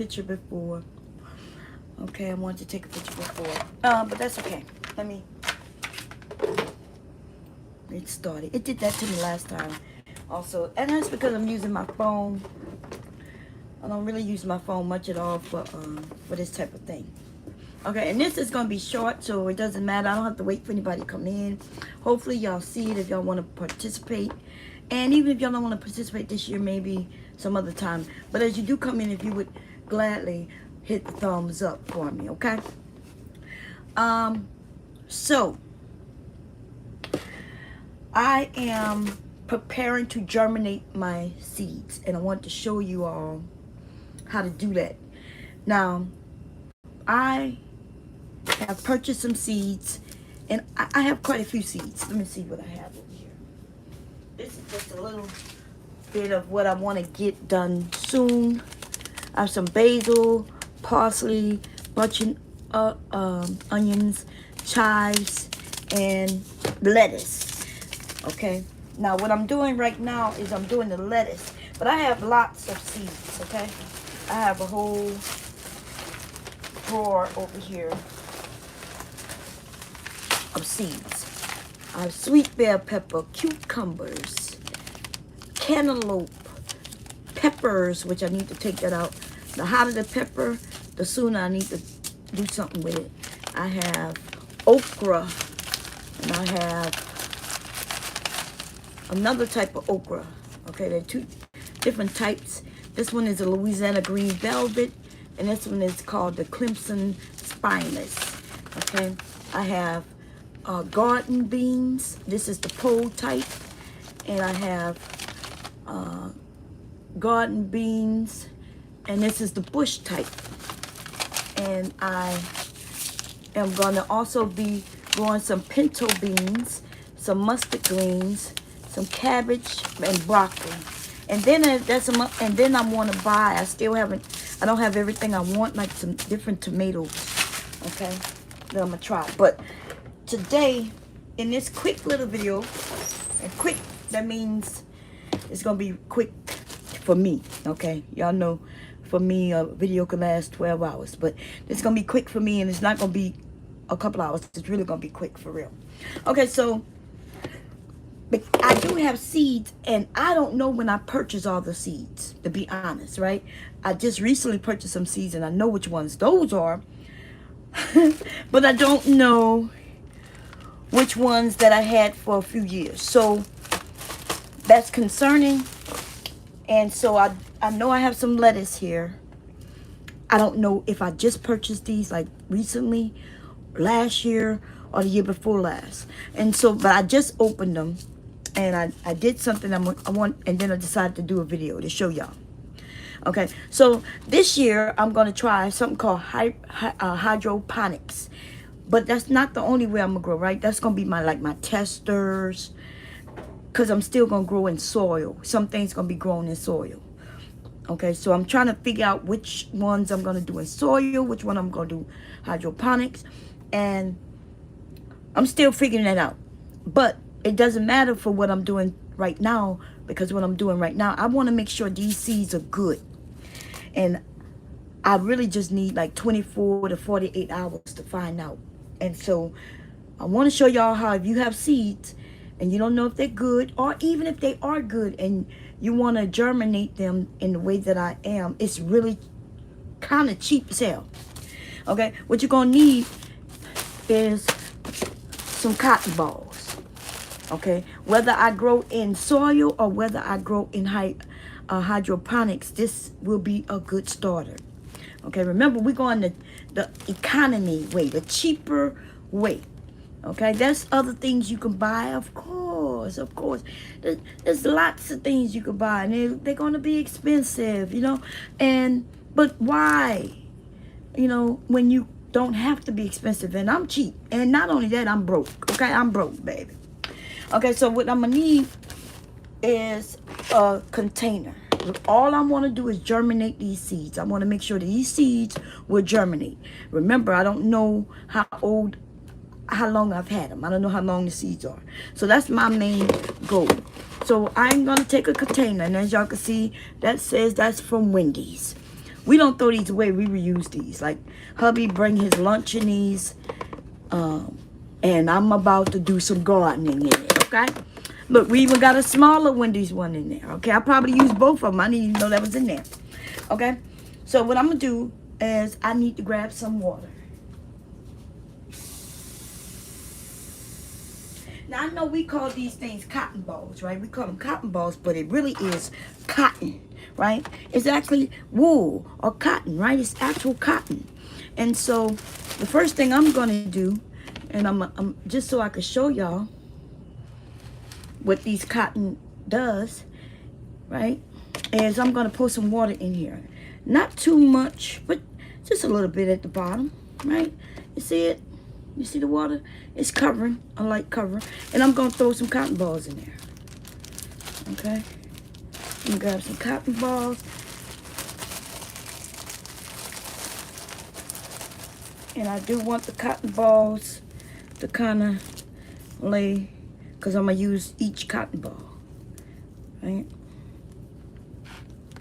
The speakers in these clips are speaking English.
picture before. Okay, I wanted to take a picture before. But that's okay. Let me get started. It did that to me last time also. And that's because I'm using my phone. I don't really use my phone much at all for this type of thing. Okay, and this is going to be short, so it doesn't matter. I don't have to wait for anybody to come in. Hopefully y'all see it if y'all want to participate. And even if y'all don't want to participate this year, maybe some other time. But as you do come in, if you would gladly hit the thumbs up for me, okay? So I am preparing to germinate my seeds, and I want to show you all how to do that. Now, I have purchased some seeds, and I have quite a few seeds. Let me see what I have over here. This is just a little bit of what I want to get done soon. I have some basil, parsley, bunch of onions, chives, and lettuce. Okay. Now what I'm doing right now is I'm doing the lettuce, but I have lots of seeds. Okay. I have a whole drawer over here of seeds. I have sweet bell pepper, cucumbers, cantaloupe, peppers, which I need to take that out. The hotter the pepper, the sooner I need to do something with it. I have okra, and I have another type of okra. Okay, there are two different types. This one is a Louisiana green velvet, and this one is called the Clemson spineless. Okay, I have garden beans. This is the pole type, and I have garden beans, and this is the bush type. And I am going to also be growing some pinto beans, some mustard greens, some cabbage, and broccoli. And then I want to buy. I don't have everything I want, like some different tomatoes. Okay, that I'm gonna try. But today, in this quick little video, and quick, that means it's gonna be quick for me. Okay, y'all know, for me, a video can last 12 hours, but it's gonna be quick for me, and it's not gonna be a couple hours. It's really gonna be quick for real. Okay, so I do have seeds, and I don't know when I purchase all the seeds, to be honest, right? I just recently purchased some seeds, and I know which ones those are, but I don't know which ones that I had for a few years. So that's concerning. And so I know I have some lettuce here. I don't know if I just purchased these like recently, last year, or the year before last. And so, but I just opened them, and I did something I want, and then I decided to do a video to show y'all. Okay, so this year I'm gonna try something called hydroponics, but that's not the only way I'm gonna grow, right? That's gonna be my testers, because I'm still gonna grow in soil. Some things gonna be grown in soil. Okay, so I'm trying to figure out which ones I'm gonna do in soil, which one I'm gonna do hydroponics, and I'm still figuring that out. But it doesn't matter for what I'm doing right now, because what I'm doing right now, I want to make sure these seeds are good. And I really just need like 24 to 48 hours to find out. And so I want to show y'all how, if you have seeds and you don't know if they're good, or even if they are good and you want to germinate them in the way that I am, it's really kind of cheap as hell. Okay, what you're going to need is some cotton balls. Okay, whether I grow in soil or whether I grow in hydroponics, this will be a good starter. Okay, remember, we're going the economy way, the cheaper way. Okay, there's other things you can buy, of course. There's lots of things you can buy, and they're going to be expensive, you know. But why? You know, when you don't have to be expensive, and I'm cheap, and not only that, I'm broke. Okay, I'm broke, baby. Okay, so what I'm gonna need is a container. All I want to do is germinate these seeds. I want to make sure that these seeds will germinate. Remember, I don't know how long I've had them. I don't know how long the seeds are. So that's my main goal. So I'm going to take a container, and as y'all can see, that says that's from Wendy's. We don't throw these away. We reuse these. Like, hubby bring his lunch in these. And I'm about to do some gardening in it, okay? Look, we even got a smaller Wendy's one in there, okay? I probably used both of them. I didn't even know that was in there, okay? So what I'm going to do is I need to grab some water. Now, I know we call these things cotton balls, right? We call them cotton balls, but it really is cotton, right? It's actually wool or cotton, right? It's actual cotton. And so the first thing I'm going to do, and I'm just so I can show y'all what these cotton does, right, is I'm going to pour some water in here. Not too much, but just a little bit at the bottom, right? You see it? You see the water? It's covering, a light cover. And I'm going to throw some cotton balls in there. Okay? I'm going to grab some cotton balls. And I do want the cotton balls to kind of lay, because I'm going to use each cotton ball. Right?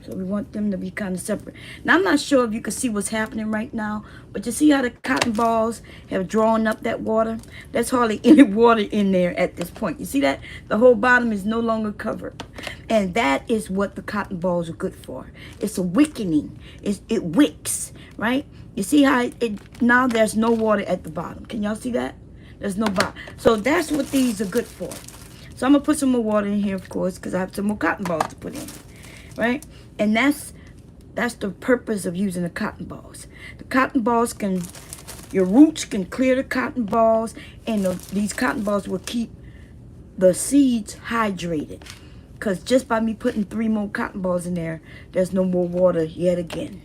So we want them to be kind of separate. Now, I'm not sure if you can see what's happening right now, but you see how the cotton balls have drawn up that water? There's hardly any water in there at this point. You see that? The whole bottom is no longer covered. And that is what the cotton balls are good for. It's a wicking. It wicks, right? You see how now there's no water at the bottom. Can y'all see that? There's no bottom. So that's what these are good for. So I'm going to put some more water in here, of course, because I have some more cotton balls to put in. Right? And that's the purpose of using the cotton balls. The cotton balls your roots can clear the cotton balls, and these cotton balls will keep the seeds hydrated. Because just by me putting 3 more cotton balls in there, there's no more water yet again.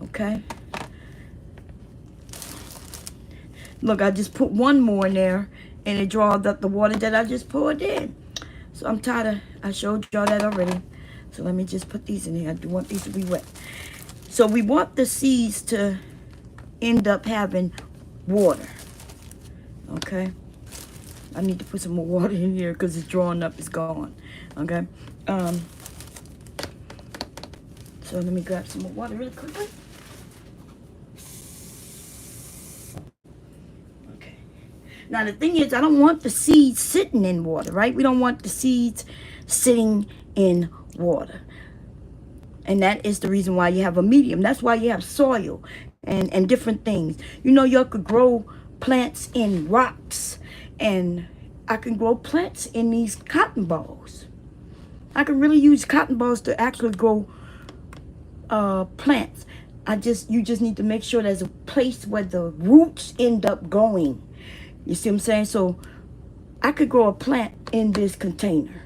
Okay? Look, I just put 1 more in there, and it draws up the water that I just poured in. So I'm tired of, I showed y'all that already. So let me just put these in here. I do want these to be wet. So we want the seeds to end up having water. Okay? I need to put some more water in here because it's drawing up. It's gone. Okay? So let me grab some more water really quickly. Okay. Now the thing is, I don't want the seeds sitting in water, right? We don't want the seeds sitting in water. And that is the reason why you have a medium. That's why you have soil and different things. You know, you could grow plants in rocks, and I can grow plants in these cotton balls. I can really use cotton balls to actually grow plants. You just need to make sure there's a place where the roots end up going. You see what I'm saying? So I could grow a plant in this container.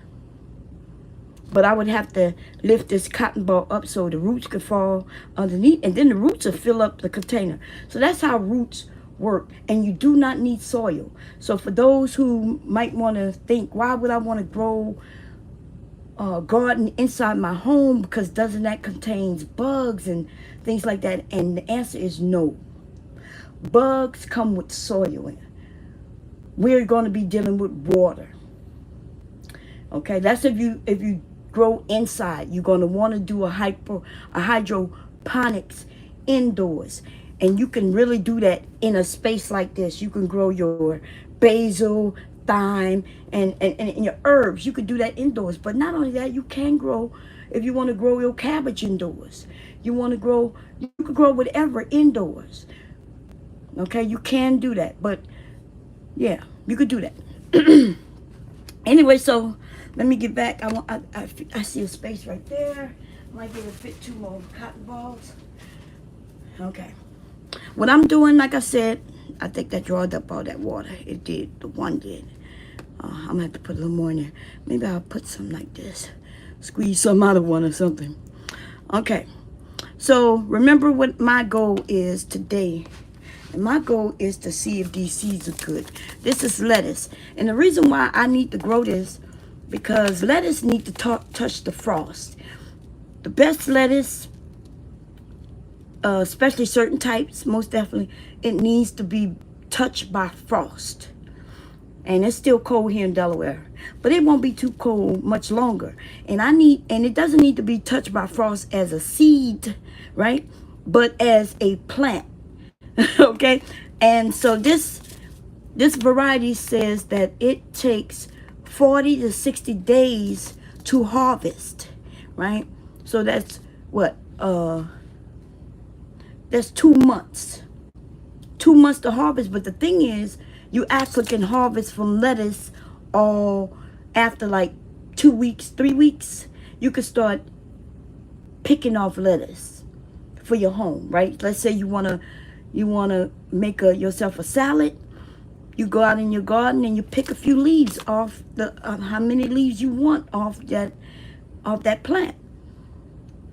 But I would have to lift this cotton ball up so the roots could fall underneath. And then the roots will fill up the container. So that's how roots work. And you do not need soil. So for those who might want to think, why would I want to grow a garden inside my home? Because doesn't that contains bugs and things like that? And the answer is no. Bugs come with soil. We're going to be dealing with water. Okay, that's if you grow inside. You're going to want to do a hydroponics indoors, and you can really do that in a space like this. You can grow your basil, thyme, and your herbs. You can do that indoors. But not only that, you can grow, if you want to grow your cabbage indoors. You can grow whatever indoors. Okay, you can do that. But yeah, you could do that. Anyway, so let me get back. I see a space right there. I might be able to fit 2 more cotton balls. Okay. What I'm doing, like I said, I think that drawed up all that water. It did. The one did. I'm going to have to put a little more in there. Maybe I'll put some like this. Squeeze some out of one or something. Okay. So remember what my goal is today. And my goal is to see if these seeds are good. This is lettuce. And the reason why I need to grow this, because lettuce need to touch the frost. The best lettuce, especially certain types, most definitely, it needs to be touched by frost. and it's still cold here in Delaware, but it won't be too cold much longer. And it doesn't need to be touched by frost as a seed, right? But as a plant. Okay. And so this variety says that it takes 40 to 60 days to harvest, right? So that's what, that's 2 months. 2 months to harvest. But the thing is, you actually can harvest from lettuce all after like 2 weeks, 3 weeks. You can start picking off lettuce for your home, right? Let's say you wanna make yourself a salad. You go out in your garden and you pick a few leaves off the how many leaves you want off that plant,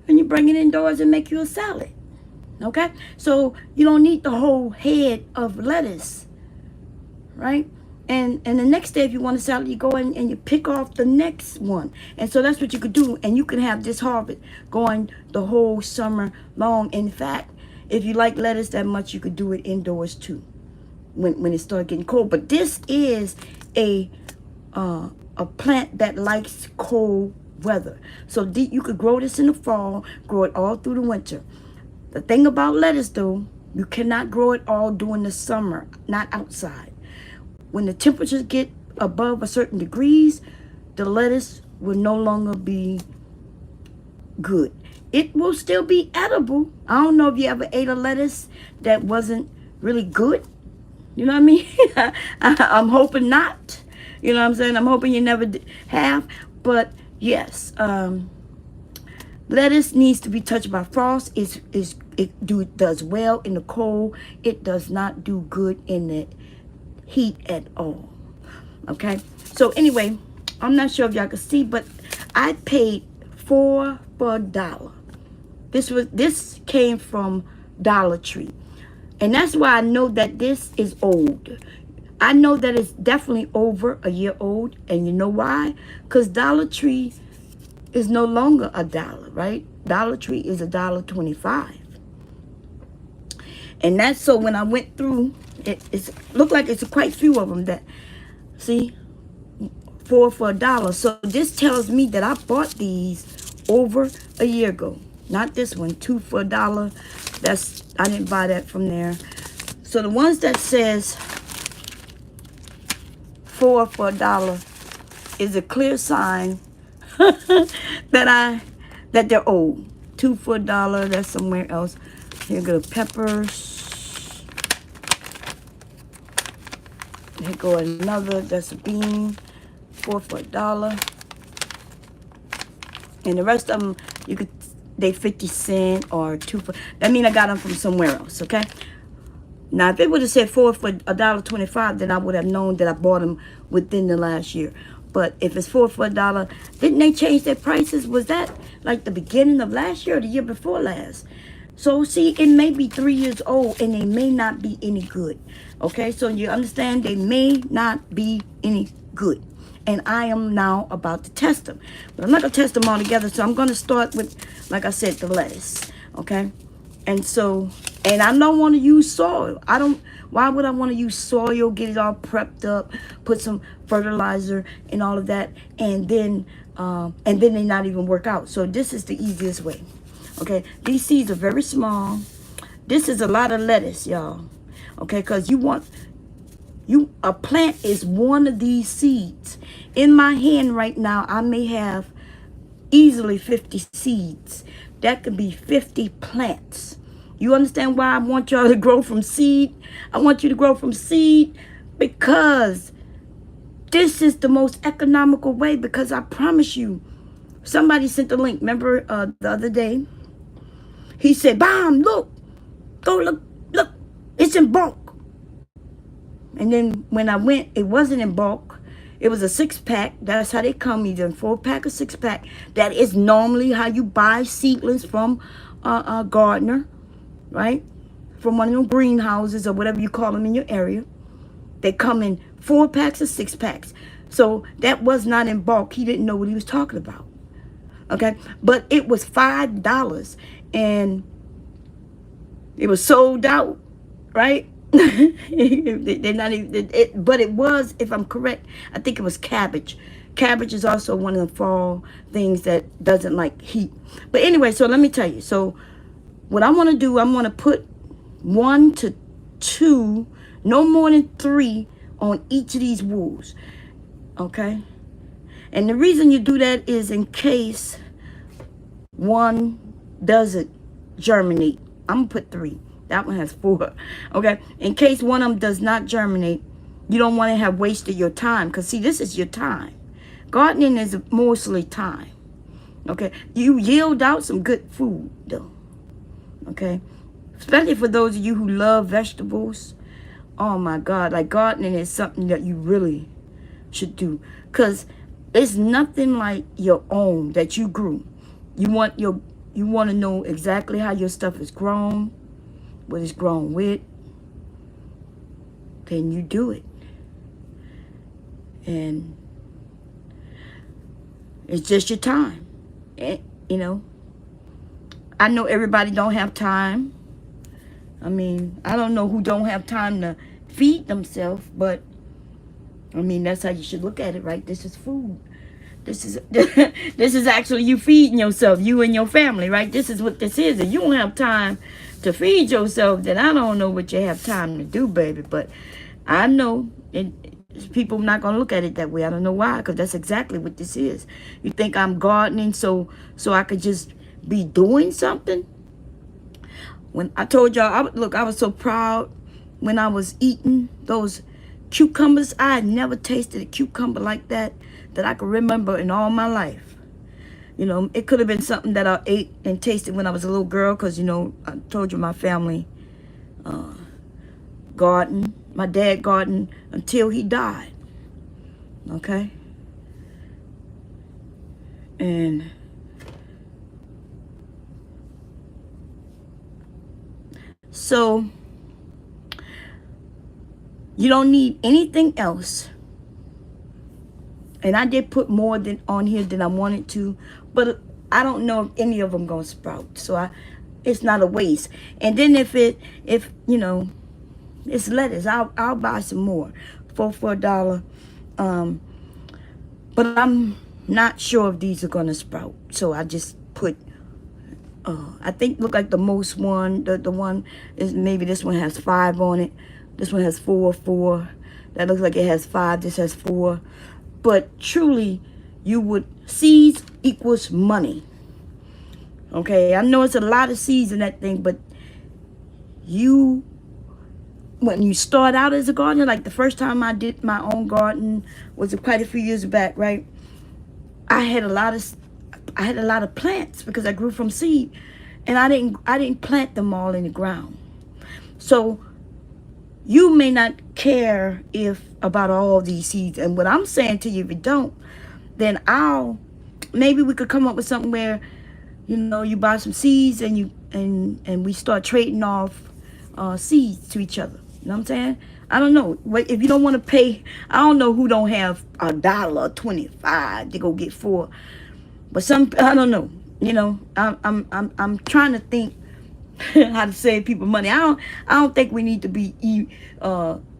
and you bring it indoors and make you a salad. Okay, so you don't need the whole head of lettuce, right? And the next day, if you want a salad, you go in and you pick off the next one. And so that's what you could do. And you can have this harvest going the whole summer long. In fact, if you like lettuce that much, you could do it indoors too when it starts getting cold. But this is a plant that likes cold weather. So you could grow this in the fall, grow it all through the winter. The thing about lettuce, though, you cannot grow it all during the summer, not outside. When the temperatures get above a certain degrees, the lettuce will no longer be good. It will still be edible. I don't know if you ever ate a lettuce that wasn't really good. You know what I mean? I'm hoping not. You know what I'm saying? I'm hoping you never have. But yes, lettuce needs to be touched by frost. It does well in the cold. It does not do good in the heat at all. Okay, so anyway, I'm not sure if y'all can see, but I paid $4 for a dollar. This came from Dollar Tree, and that's why I know that this is old. I know that it's definitely over a year old, and you know why? Because Dollar Tree is no longer a dollar, right? Dollar Tree is $1.25. And that's so when I went through, it looked like it's quite few of them that, see, 4 for a dollar. So this tells me that I bought these over a year ago. Not this one, 2 for a dollar. I didn't buy that from there. So the ones that says 4 for a dollar is a clear sign that they're old. 2 for a dollar, that's somewhere else. Here go the peppers. Here go another, that's a bean. 4 for a dollar. And the rest of them, they 50 cents or 2 for, that mean I got them from somewhere else, okay? Now, if it would have said 4 for $1.25, then I would have known that I bought them within the last year. But if it's 4 for a dollar, didn't they change their prices? Was that like the beginning of last year or the year before last? So, see, it may be 3 years old and they may not be any good. Okay, so you understand they may not be any good. And I am now about to test them. But I'm not going to test them all together. So I'm going to start with, like I said, the lettuce. Okay. And so, and I don't want to use soil. Why would I want to use soil, get it all prepped up, put some fertilizer and all of that, and then they not even work out. So this is the easiest way. Okay. These seeds are very small. This is a lot of lettuce, y'all. Okay. Because a plant is one of these seeds. In my hand right now, I may have easily 50 seeds. That could be 50 plants. You understand why I want y'all to grow from seed? I want you to grow from seed because this is the most economical way, because I promise you, somebody sent the link. Remember the other day? He said, "Bam, look, go look, it's in bulk." And then when I went, it wasn't in bulk. It was a 6-pack. That's how they come, either in 4-pack or 6-pack. That is normally how you buy seedlings from a gardener, right? From one of them greenhouses or whatever you call them in your area. They come in 4-packs or 6-packs. So that was not in bulk. He didn't know what he was talking about. Okay? But it was $5. And it was sold out, right? They're not even, but it was, if I'm correct, I think it was cabbage. Cabbage is also one of the fall things that doesn't like heat. But anyway, so let me tell you. So what I want to do, I'm going to put 1 to 2, no more than 3 on each of these wools. Okay? And the reason you do that is in case one doesn't germinate. I'm going to put 3. That one has 4. Okay? In case one of them does not germinate, you don't want to have wasted your time. Because, see, this is your time. Gardening is mostly time. Okay? You yield out some good food, though. Okay? Especially for those of you who love vegetables. Oh, my God. Like, gardening is something that you really should do. Because it's nothing like your own that you grew. You want to know exactly how your stuff is grown, what it's grown with, then you do it. And it's just your time. And, you know, I know everybody don't have time. I mean, I don't know who don't have time to feed themselves, but I mean, that's how you should look at it, right? This is food. This is actually you feeding yourself, you and your family, right? This is what this is. If you don't have time to feed yourself, then I don't know what you have time to do, baby. But I know people not going to look at it that way. I don't know why, because that's exactly what this is. You think I'm gardening so I could just be doing something? When I told y'all, look, I was so proud when I was eating those cucumbers. I had never tasted a cucumber like that I could remember in all my life. You know, it could have been something that I ate and tasted when I was a little girl, because, you know, I told you my family gardened. My dad gardened until he died. Okay? And so you don't need anything else. And I did put more than on here than I wanted to, but I don't know if any of them gonna sprout. So it's not a waste. And then if you know, it's lettuce, I'll buy some more for $1. But I'm not sure if these are gonna sprout. So I just put I think look like the most one, the one is, maybe this one has 5 on it. This one has 4. That looks like it has 5. This has 4. But truly, seeds equals money. Okay, I know it's a lot of seeds in that thing, but when you start out as a gardener, like the first time I did my own garden was quite a few years back, right? I had a lot of plants because I grew from seed, and I didn't plant them all in the ground. So you may not care about all these seeds. And what I'm saying to you, if you don't, then maybe we could come up with something where, you know, you buy some seeds and we start trading off seeds to each other. You know what I'm saying? I don't know. If you don't want to pay, I don't know who don't have $1.25 to go get 4. But I don't know. You know, I'm trying to think how to save people money. I don't think we need to be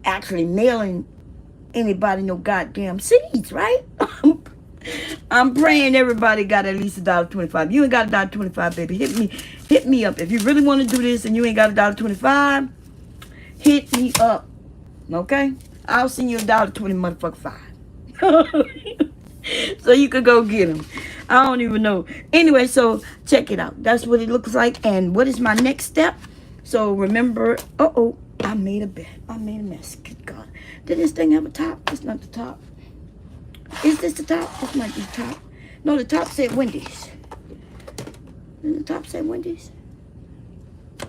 actually mailing anybody no goddamn seeds, right? I'm praying everybody got at least $1.25. You ain't got $1.25, baby. Hit me up. If you really want to do this and you ain't got $1.25, hit me up. Okay? I'll send you $1.20 motherfucker 5. So you could go get them. I don't even know. Anyway, so check it out. That's what it looks like. And what is my next step? So remember, I made a bed. I made a mess. Good God. Did this thing have a top? It's not the top. Is this the top? This might be the top. No, the top said Wendy's. Didn't the top say Wendy's?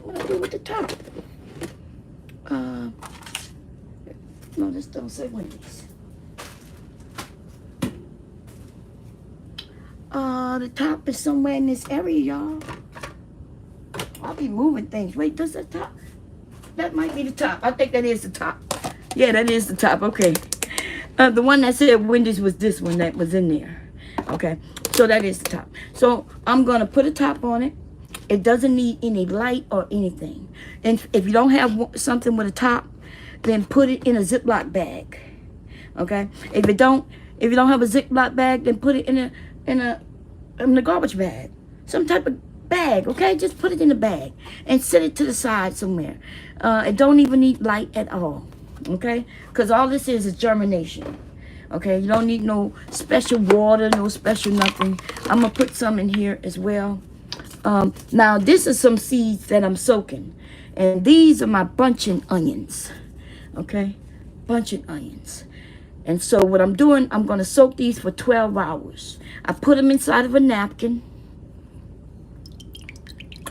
What do I do with the top? No, this don't say Wendy's. The top is somewhere in this area, y'all. I'll be moving things. Wait, does the top? That might be the top. I think that is the top. Yeah, that is the top. Okay. The one that said Wendy's was this one that was in there. Okay. So that is the top. So I'm going to put a top on it. It doesn't need any light or anything. And if you don't have something with a top, then put it in a Ziploc bag. Okay? If you don't have a Ziploc bag, then put it in a garbage bag. Some type of bag, okay? Just put it in a bag and set it to the side somewhere. It don't even need light at all, okay? Because all this is germination, okay? You don't need no special water, no special nothing. I'm going to put some in here as well. Now, this is some seeds that I'm soaking. And these are my bunching onions, okay? Bunching onions. And so what I'm doing, I'm going to soak these for 12 hours. I put them inside of a napkin.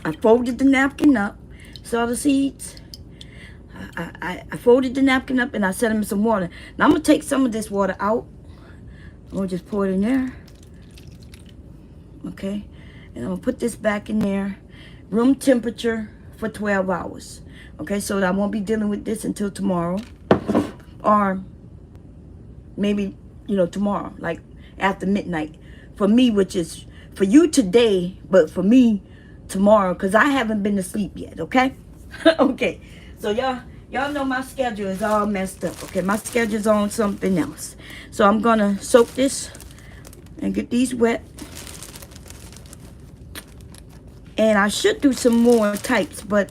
I folded the napkin up. Saw the seeds? I folded the napkin up and I set them in some water. Now I'm going to take some of this water out. I'm going to just pour it in there. Okay. And I'm going to put this back in there. Room temperature for 12 hours. Okay, so that I won't be dealing with this until tomorrow. Or maybe, tomorrow, like after midnight. For me, which is for you today, but for me tomorrow, because I haven't been to sleep yet, okay? Okay, so y'all know my schedule is all messed up, okay? My schedule's on something else. So I'm going to soak this and get these wet. And I should do some more types, but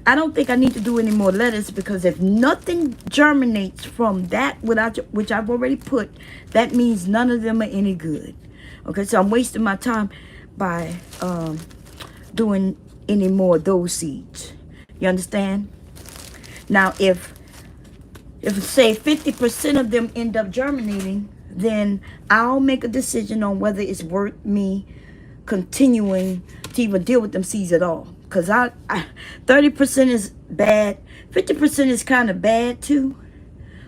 I don't think I need to do any more lettuce, because if nothing germinates from that, which I've already put, that means none of them are any good. Okay, so I'm wasting my time by doing any more of those seeds. You understand? Now, if say 50% of them end up germinating, then I'll make a decision on whether it's worth me continuing to even deal with them seeds at all. Because 30% is bad. 50% is kind of bad too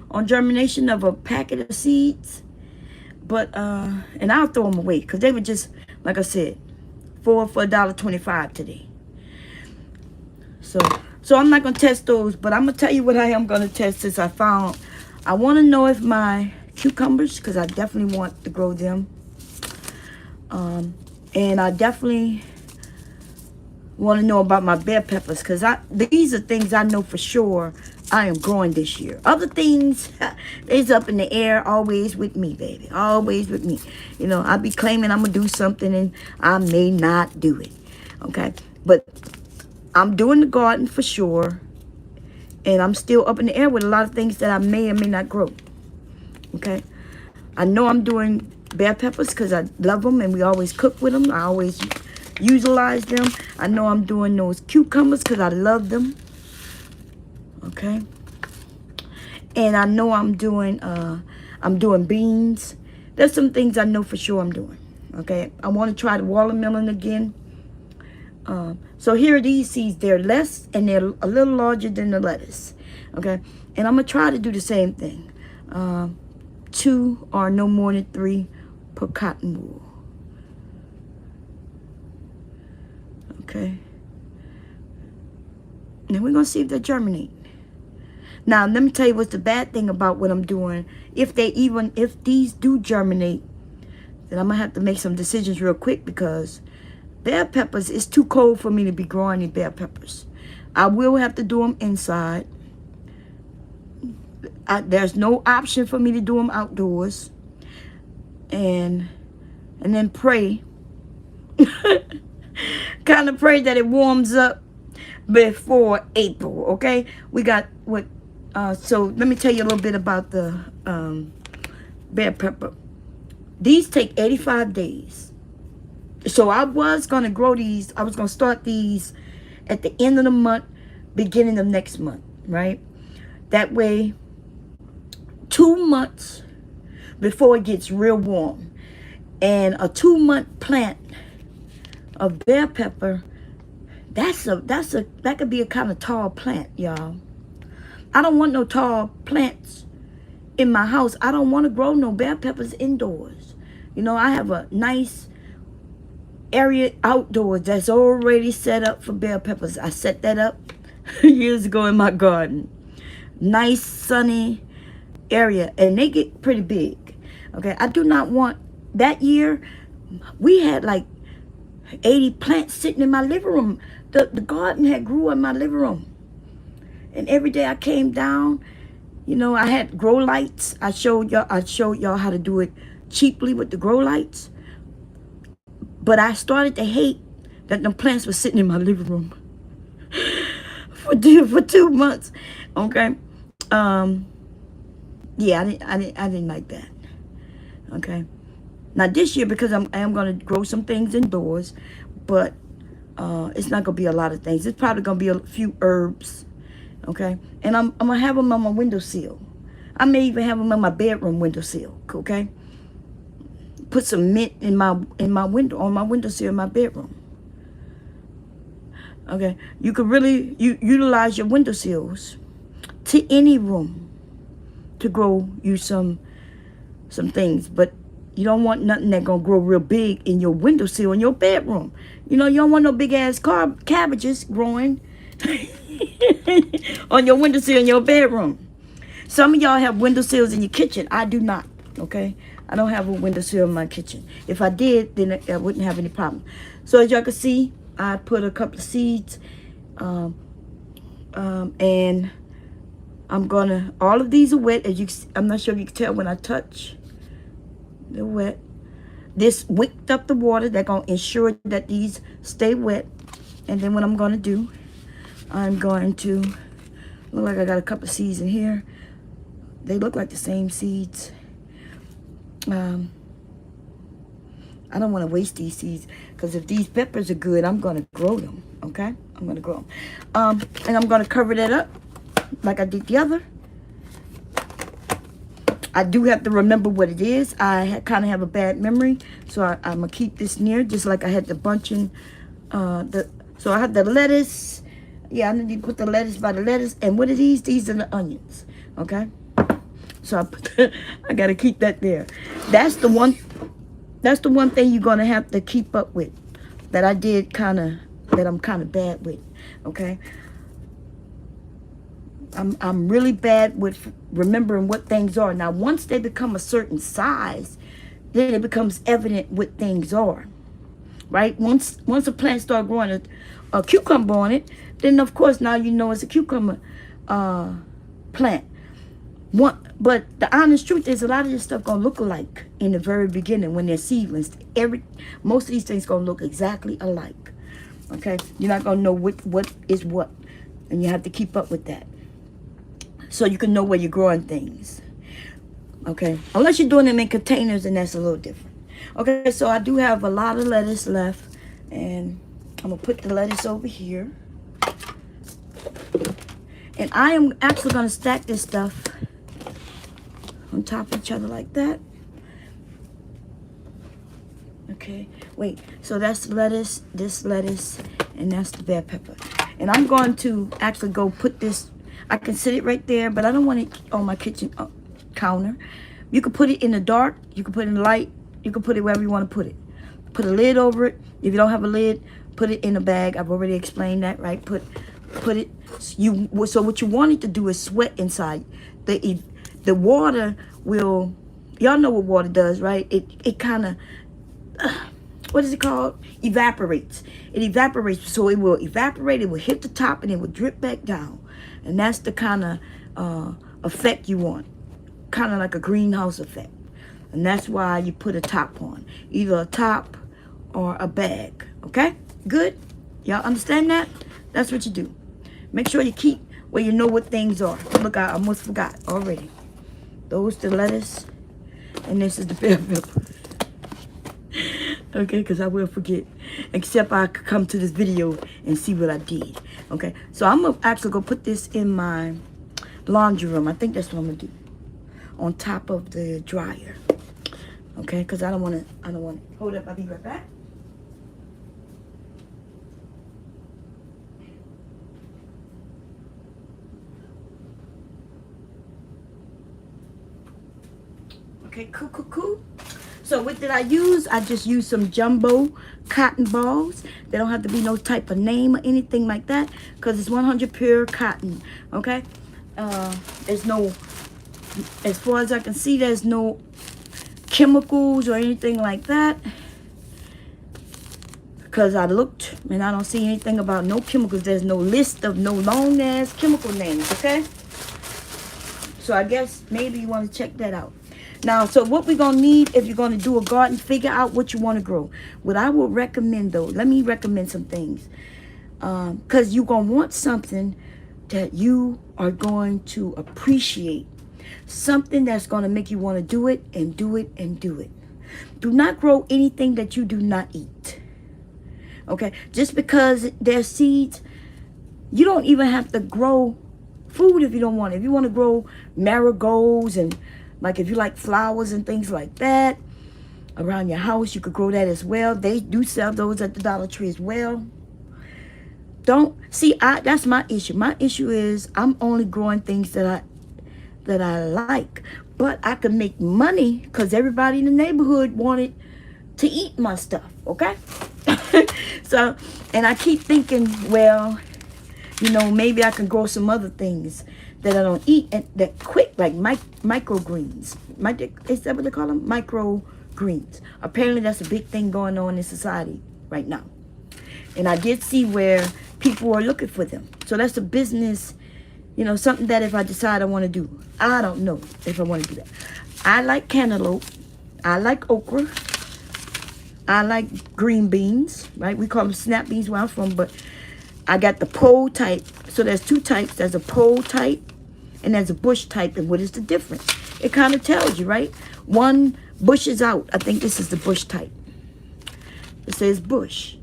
on germination of a packet of seeds. But, and I'll throw them away because they were just, like I said, for $1.25 today. So I'm not going to test those, but I'm going to tell you what I am going to test since I want to know if my cucumbers, because I definitely want to grow them. And I definitely want to know about my bell peppers, because these are things I know for sure I am growing this year. Other things is up in the air, always with me, baby. Always with me. I be claiming I'm going to do something and I may not do it. Okay? But I'm doing the garden for sure. And I'm still up in the air with a lot of things that I may or may not grow. Okay? I know I'm doing bell peppers because I love them and we always cook with them. I always utilize them. I know I'm doing those cucumbers because I love them. Okay. And I know I'm doing beans. There's some things I know for sure I'm doing. Okay. I want to try the watermelon again. So here are these seeds. They're less and they're a little larger than the lettuce. Okay. And I'm going to try to do the same thing. 2 or no more than 3 per cotton wool. Okay. And we're going to see if they germinate. Now, let me tell you what's the bad thing about what I'm doing. If these do germinate, then I'm going to have to make some decisions real quick, because bell peppers, it's too cold for me to be growing any bell peppers. I will have to do them inside. There's no option for me to do them outdoors. And then pray. Kind of pray that it warms up before April, okay? We got what, so let me tell you a little bit about the bell pepper. These take 85 days. So I was going to grow these. I was going to start these at the end of the month, beginning of next month, right? That way, 2 months before it gets real warm. And a 2-month plant of bell pepper, that could be a kind of tall plant, y'all. I don't want no tall plants in my house. I don't want to grow no bell peppers indoors. I have a nice area outdoors that's already set up for bell peppers. I set that up years ago in my garden. Nice sunny area, and they get pretty big. Okay, I do not want, that year we had like 80 plants sitting in my living room. The garden had grew in my living room. And every day I came down, you know, I had grow lights. I showed y'all how to do it cheaply with the grow lights. But I started to hate that the plants were sitting in my living room for 2 months. Okay. Yeah, I didn't like that. Okay. Now this year, because I am gonna grow some things indoors, but it's not gonna be a lot of things. It's probably gonna be a few herbs. Okay. And I'm gonna have them on my windowsill. I may even have them on my bedroom windowsill. Okay. Put some mint in my window, on my windowsill in my bedroom. Okay. You could really utilize your windowsills to any room to grow you some things, but you don't want nothing that gonna grow real big in your windowsill in your bedroom. You know, you don't want no big ass cabbages growing on your windowsill in your bedroom. Some of y'all have windowsills in your kitchen. I do not. Okay, I don't have a windowsill in my kitchen. If I did, then I wouldn't have any problem. So as y'all can see, I put a couple of seeds, and I'm gonna. All of these are wet. As you, I'm not sure if you can tell when I touch. They're wet. This wicked up the water. They're gonna ensure that these stay wet. And then what I'm gonna do, I'm going to look like I got a couple of seeds in here. They look like the same seeds. I don't want to waste these seeds, because if these peppers are good, I'm going to grow them. Okay, I'm going to grow them. And I'm going to cover that up like I did the other. I do have to remember what it is. I kind of have a bad memory, so I'm going to keep this near, just like I had the bunching. So I have the lettuce. Yeah, I need to put the lettuce by the lettuce. And what are these? These are the onions. Okay. So I got to keep that there. That's the one thing you're going to have to keep up with, that I did that I'm kind of bad with. Okay. I'm really bad with remembering what things are. Now, once they become a certain size, then it becomes evident what things are. Right? Once a plant starts growing a cucumber on it, then of course now you know it's a cucumber plant. But the honest truth is, a lot of this stuff gonna look alike in the very beginning when they're seedlings. Most of these things gonna look exactly alike. Okay, you're not gonna know what is what, and you have to keep up with that, so you can know where you're growing things. Okay, unless you're doing them in containers, and that's a little different. Okay, so I do have a lot of lettuce left, and I'm gonna put the lettuce over here, and I am actually gonna stack this stuff on top of each other like that. Okay, wait, so that's the lettuce, this lettuce, and that's the bell pepper. And I'm going to actually go put this, I can sit it right there, but I don't want it on my kitchen counter. You can put it in the dark, you can put it in the light, you can put it wherever you want to put it. Put a lid over it. If you don't have a lid, put it in a bag. I've already explained that, right? Put it, so what you want it to do is sweat inside. The water will, y'all know what water does, right? It kind of, what is it called? Evaporates. It evaporates, so it will evaporate, it will hit the top, and it will drip back down. And that's the kind of effect you want. Kind of like a greenhouse effect. And that's why you put a top on. Either a top or a bag. Okay? Good? Y'all understand that? That's what you do. Make sure you keep where you know what things are. Look, I almost forgot already. Those the lettuce, and this is the bell pepper. Okay, because I will forget. Except I could come to this video and see what I did. Okay, so I'm gonna actually go put this in my laundry room. I think that's what I'm gonna do. On top of the dryer. Okay, because I don't want to. Hold up, I'll be right back. Okay, cool. So what did I use? I just used some jumbo cotton balls. They don't have to be no type of name or anything like that, because it's 100 pure cotton. Okay, there's no, as far as I can see, there's no chemicals or anything like that. Because I looked and I don't see anything about no chemicals. There's no list of no long ass chemical names, okay? So I guess maybe you want to check that out. Now, so what we're going to need if you're going to do a garden, figure out what you want to grow. What I will recommend, though, let me recommend some things. Because you're going to want something that you are going to appreciate. Something that's going to make you want to do it and do it and do it. Do not grow anything that you do not eat. Okay? Just because there's seeds, you don't even have to grow food if you don't want it. If you want to grow marigolds and like if you like flowers and things like that around your house, you could grow that as well. They do sell those at the Dollar Tree as well. Don't see, that's my issue. My issue is I'm only growing things that I like, but I can make money because everybody in the neighborhood wanted to eat my stuff. Okay. So, and I keep thinking, well, you know, maybe I can grow some other things that I don't eat and that quick, like microgreens. Is that what they call them? Microgreens. Apparently that's a big thing going on in society right now. And I did see where people are looking for them. So that's a business, you know, something that if I decide I want to do. I don't know if I want to do that. I like cantaloupe. I like okra. I like green beans, right? We call them snap beans where I'm from, but I got the pole type. So there's two types. There's a pole type and there's a bush type. And what is the difference? It kind of tells you, right? One bush is out. I think this is the bush type. It says bush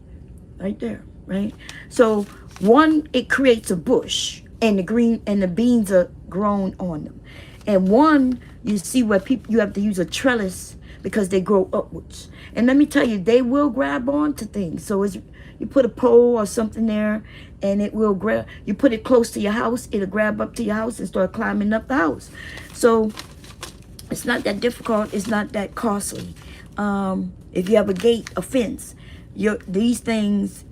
right there, right? So one, it creates a bush and the green and the beans are grown on them. And one, you see where people, you have to use a trellis because they grow upwards. And let me tell you, they will grab on to things. So it's, you put a pole or something there and it will grab. You put it close to your house, it'll grab up to your house and start climbing up the house. So it's not that difficult. It's not that costly. If you have a gate, a fence, these things,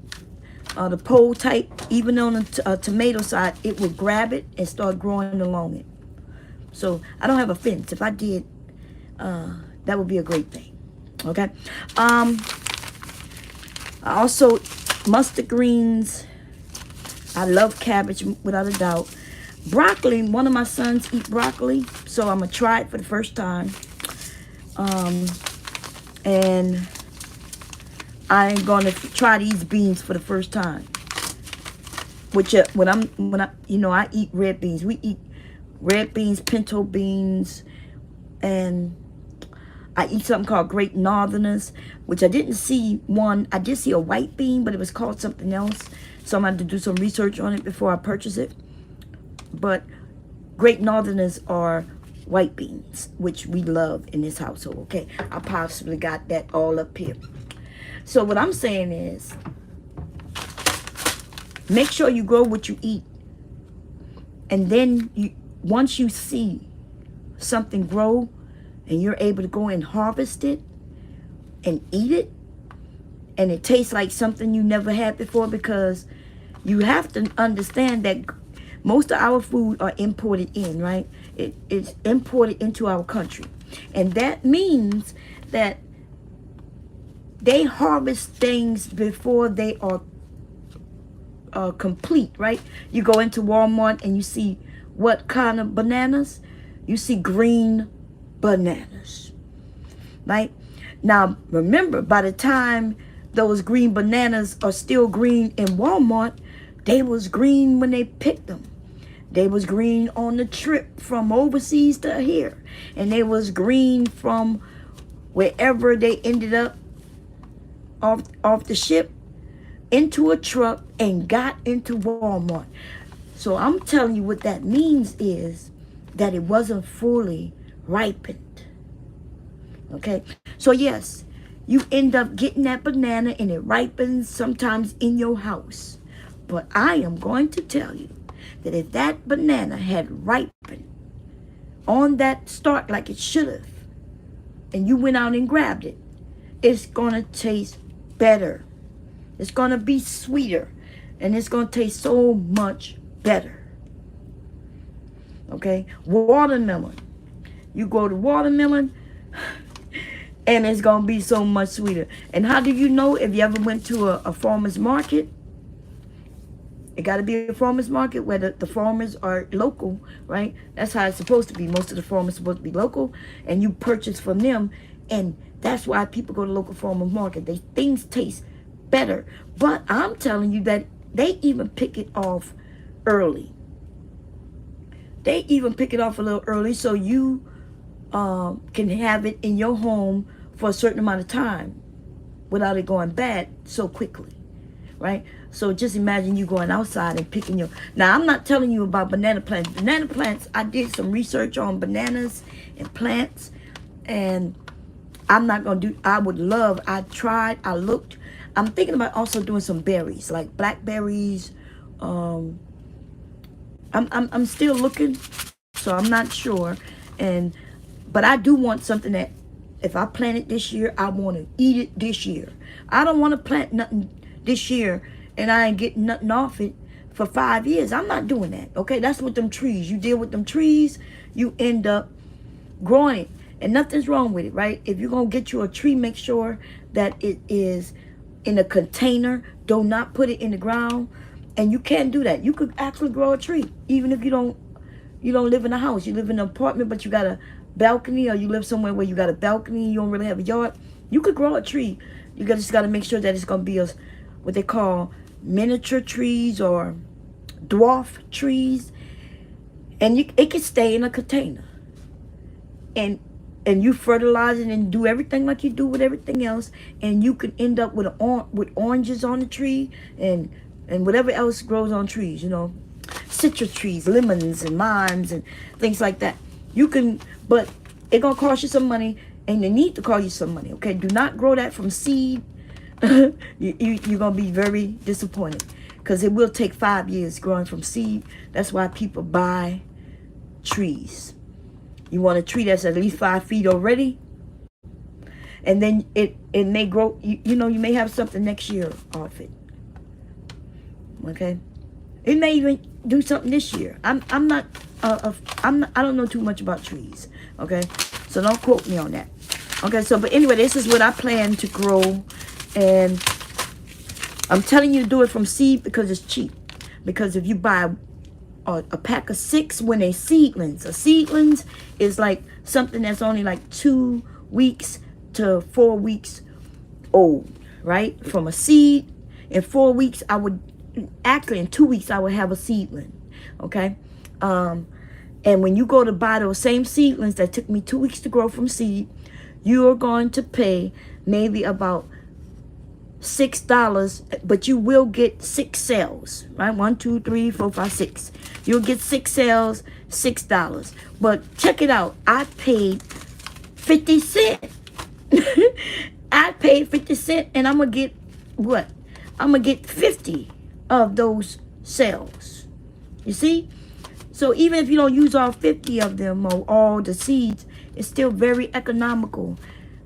the pole type, even on the tomato side, it will grab it and start growing along it. So I don't have a fence. If I did, that would be a great thing. Okay. I also, mustard greens. I love cabbage without a doubt. Broccoli, one of my sons eat broccoli, so I'm gonna try it for the first time. And I'm gonna try these beans for the first time. Which when I you know, I eat red beans. We eat red beans, pinto beans, and I eat something called Great Northerners, which I didn't see one. I did see a white bean, but it was called something else. So I'm going to do some research on it before I purchase it. But Great Northerners are white beans, which we love in this household. Okay, I possibly got that all up here. So what I'm saying is, make sure you grow what you eat. And then once you see something grow, and you're able to go and harvest it and eat it, and it tastes like something you never had before, because you have to understand that most of our food are imported in, right? It's imported into our country. And that means that they harvest things before they are complete, right? You go into Walmart and you see what kind of bananas? You see green bananas, right? Now, remember, by the time those green bananas are still green in Walmart, they was green when they picked them. They was green on the trip from overseas to here. And they was green from wherever they ended up off the ship into a truck and got into Walmart. So I'm telling you what that means is that it wasn't fully ripened. Okay, so yes, you end up getting that banana and it ripens sometimes in your house. But I am going to tell you that if that banana had ripened on that start like it should have, and you went out and grabbed it, it's gonna taste better. It's gonna be sweeter, and it's gonna taste so much better. Okay, watermelon. You grow the watermelon, And it's going to be so much sweeter. And how do you know? If you ever went to a farmer's market, it got to be a farmer's market where the farmers are local, right? That's how it's supposed to be. Most of the farmers are supposed to be local, and you purchase from them. And that's why people go to local farmer's market. Things taste better. But I'm telling you that they even pick it off early. They even pick it off a little early so you can have it in your home for a certain amount of time without it going bad so quickly, right? So just imagine you going outside and picking your... Now, I'm not telling you about banana plants. Banana plants, I did some research on bananas and plants, and I'm not going to do... I tried, I looked. I'm thinking about also doing some berries, like blackberries. I'm still looking, so I'm not sure. But I do want something that if I plant it this year, I want to eat it this year. I don't want to plant nothing this year and I ain't getting nothing off it for 5 years. I'm not doing that, okay? That's with them trees. You deal with them trees, you end up growing it. And nothing's wrong with it, right? If you're going to get you a tree, make sure that it is in a container. Do not put it in the ground. And you can't do that. You could actually grow a tree, even if you don't live in a house. You live in an apartment, but you got a balcony, or you live somewhere where you got a balcony, you don't really have a yard. You could grow a tree. You just got to make sure that it's going to be what they call miniature trees or dwarf trees. And it can stay in a container. And you fertilize it and do everything like you do with everything else. And you can end up with oranges on the tree and whatever else grows on trees, citrus trees, lemons and limes and things like that. You can, but it's going to cost you some money, and they need to cost you some money, okay? Do not grow that from seed. You're going to be very disappointed because it will take 5 years growing from seed. That's why people buy trees. You want a tree that's at least 5 feet already, and then it may grow, you may have something next year off it, okay? It may even do something this year. I don't know too much about trees, okay? So don't quote me on that. Okay, but anyway, this is what I plan to grow, and I'm telling you to do it from seed because it's cheap. Because if you buy a pack of 6 when they're seedlings, a seedlings is like something that's only like 2 weeks to 4 weeks old, right? From a seed, in 4 weeks actually in 2 weeks I would have a seedling, okay? And when you go to buy those same seedlings that took me 2 weeks to grow from seed, you are going to pay maybe about $6, but you will get 6 cells, right? 1, 2, 3, 4, 5, 6. You'll get 6 cells, $6. But check it out. I paid 50 cents. I paid 50 cents, and I'm going to get what? I'm going to get 50 of those cells. You see? So even if you don't use all 50 of them or all the seeds, it's still very economical,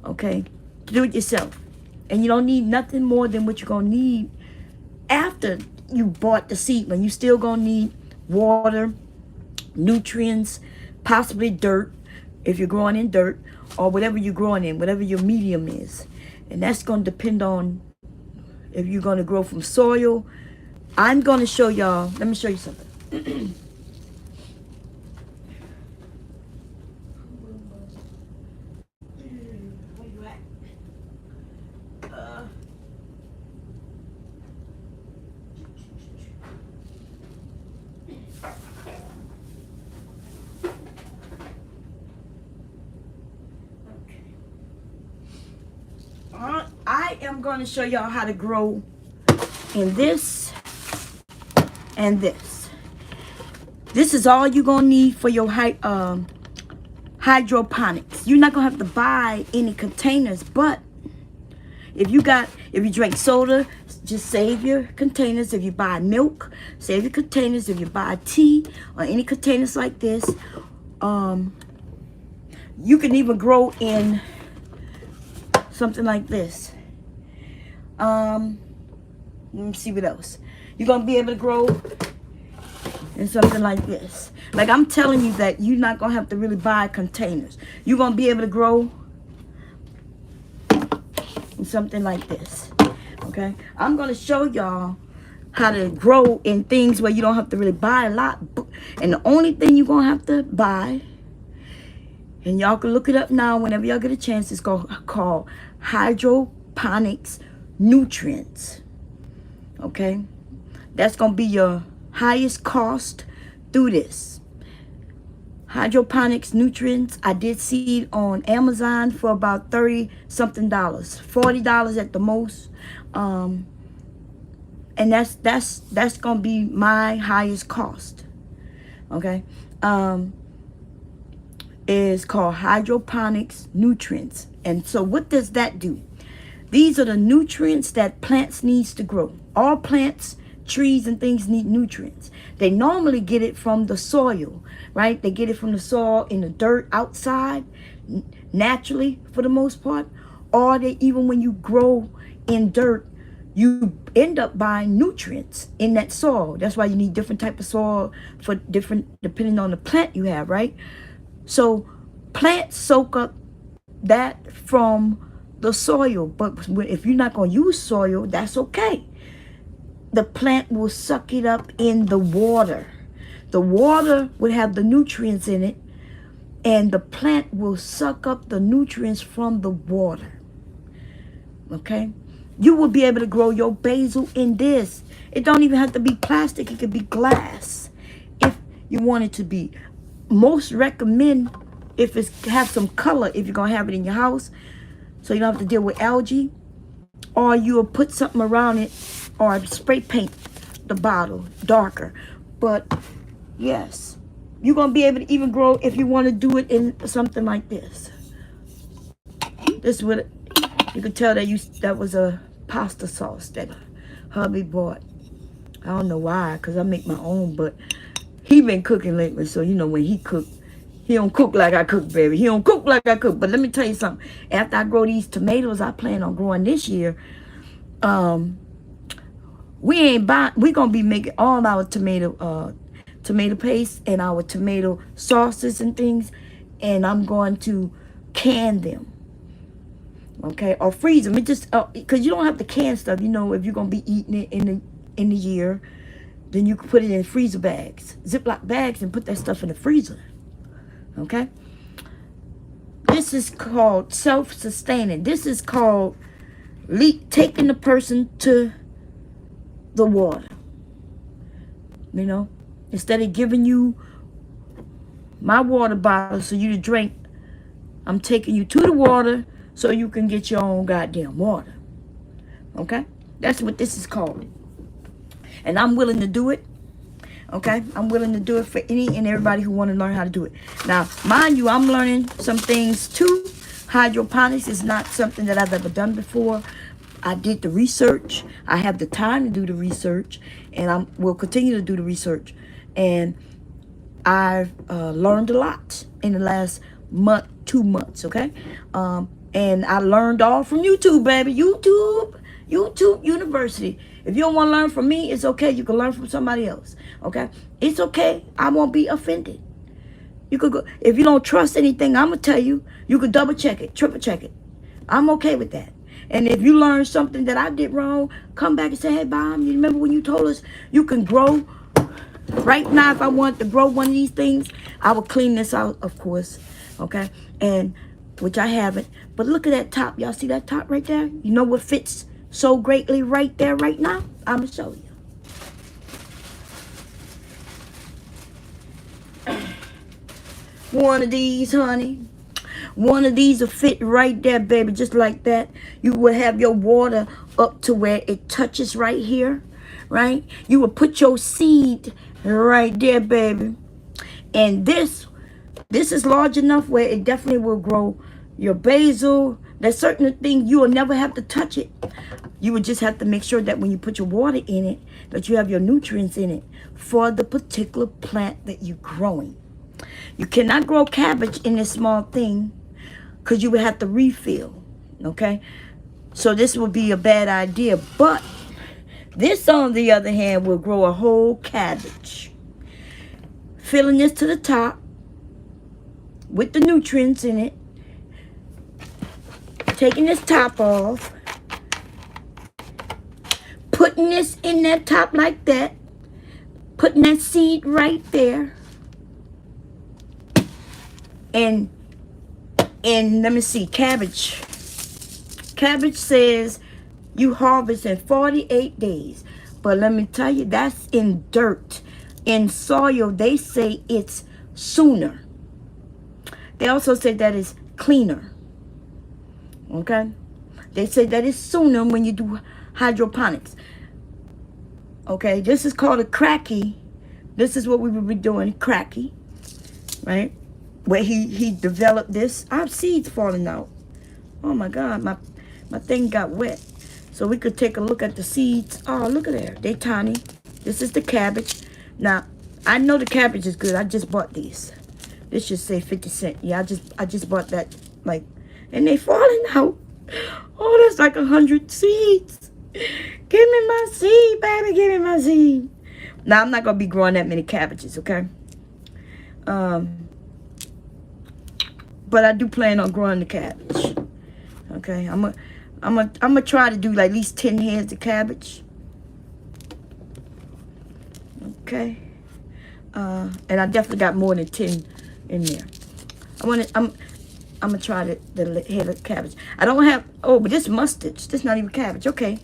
okay, to do it yourself. And you don't need nothing more than what you're going to need after you bought the seedling. You still going to need water, nutrients, possibly dirt, if you're growing in dirt, or whatever you're growing in, whatever your medium is. And that's going to depend on if you're going to grow from soil. I'm going to show y'all. Let me show you something. I am going to show y'all how to grow in this and this. This is all you're going to need for your hydroponics. You're not going to have to buy any containers, but if you drink soda, just save your containers. If you buy milk, save your containers. If you buy tea or any containers like this, you can even grow in something like this. Let me see what else. You're going to be able to grow in something like this. Like I'm telling you that you're not going to have to really buy containers. You're going to be able to grow something like this. Okay, I'm going to show y'all how to grow in things where you don't have to really buy a lot. And the only thing you're going to have to buy, and y'all can look it up now whenever y'all get a chance, it's called Hydroponics nutrients. Okay, that's going to be your highest cost through this. Hydroponics nutrients, I did see it on Amazon for about $30 something, $40 at the most. And that's gonna be my highest cost. Okay, is called Hydroponics nutrients. And so what does that do? These are the nutrients that plants needs to grow. All plants, trees, and things need nutrients. They normally get it from the soil, right? They get it from the soil in the dirt outside, naturally for the most part. Or they, even when you grow in dirt, you end up buying nutrients in that soil. That's why you need different type of soil for different, depending on the plant you have, right? So plants soak up that from the soil, but if you're not going to use soil, that's okay. The plant will suck it up in the water. The water will have the nutrients in it, and the plant will suck up the nutrients from the water. Okay? You will be able to grow your basil in this. It don't even have to be plastic. It could be glass if you want it to be. Most recommend if it has some color, if you're going to have it in your house, so you don't have to deal with algae, or you'll put something around it, or spray paint the bottle darker. But yes, you're going to be able to even grow if you want to do it in something like this. This is what you could tell that was a pasta sauce that hubby bought. I don't know why, because I make my own, but he been cooking lately, so you know when he cook, he don't cook like I cook, baby. He don't cook like I cook. But let me tell you something. After I grow these tomatoes I plan on growing this year, we gonna be making all our tomato paste and our tomato sauces and things, and I'm going to can them. Okay, or freeze them. It just because you don't have to can stuff. You know, if you're gonna be eating it in the year, then you can put it in freezer bags, Ziploc bags, and put that stuff in the freezer. Okay, this is called self-sustaining. This is called taking the person to the water. You know, instead of giving you my water bottle so you to drink, I'm taking you to the water so you can get your own goddamn water. Okay, that's what this is called, and I'm willing to do it. Okay, I'm willing to do it for any and everybody who want to learn how to do it. Now, mind you, I'm learning some things too. Hydroponics is not something that I've ever done before. I did the research. I have the time to do the research, and I will continue to do the research. And I've learned a lot in the last month, 2 months. Okay, and I learned all from YouTube, baby. YouTube University. If you don't want to learn from me, it's okay. You can learn from somebody else. Okay? It's okay. I won't be offended. You could go, if you don't trust anything I'm going to tell you, you could double check it, triple check it. I'm okay with that. And if you learn something that I did wrong, come back and say, hey, Bob, you remember when you told us you can grow? Right now, if I wanted to grow one of these things, I would clean this out, of course. Okay? And which I haven't. But look at that top. Y'all see that top right there? You know what fits so greatly right there right now? I'm going to show you. One of these, honey. One of these will fit right there, baby, just like that. You will have your water up to where it touches right here, right? You will put your seed right there, baby. And this is large enough where it definitely will grow your basil. There's certain things you will never have to touch it. You would just have to make sure that when you put your water in it, that you have your nutrients in it for the particular plant that you're growing. You cannot grow cabbage in this small thing because you would have to refill, okay? So this would be a bad idea. But this, on the other hand, will grow a whole cabbage. Filling this to the top with the nutrients in it. Taking this top off. putting this in that top like that, putting that seed right there, and let me see, cabbage. Cabbage says you harvest in 48 days. But let me tell you, that's in dirt. In soil, they say it's sooner. They also say that it's cleaner. Okay? They say that it's sooner when you do hydroponics. Okay? This is called a Kratky. This is what we will be doing, Kratky. Right? Where he developed this. I have seeds falling out. Oh my God, my thing got wet. So we could take a look at the seeds. Oh, look at there. They tiny. This is the cabbage. Now, I know the cabbage is good. I just bought these. This should say 50 cents. Yeah, I just bought that, like, and they falling out. Oh, that's like 100 seeds. Give me my seed, baby. Give me my seed. Now, I'm not going to be growing that many cabbages, okay? But I do plan on growing the cabbage. Okay, I'm gonna try to do like at least 10 heads of cabbage. Okay, and I definitely got more than 10 in there. I'm gonna try the head of cabbage. I don't have, oh, but this is mustard. This is not even cabbage. Okay,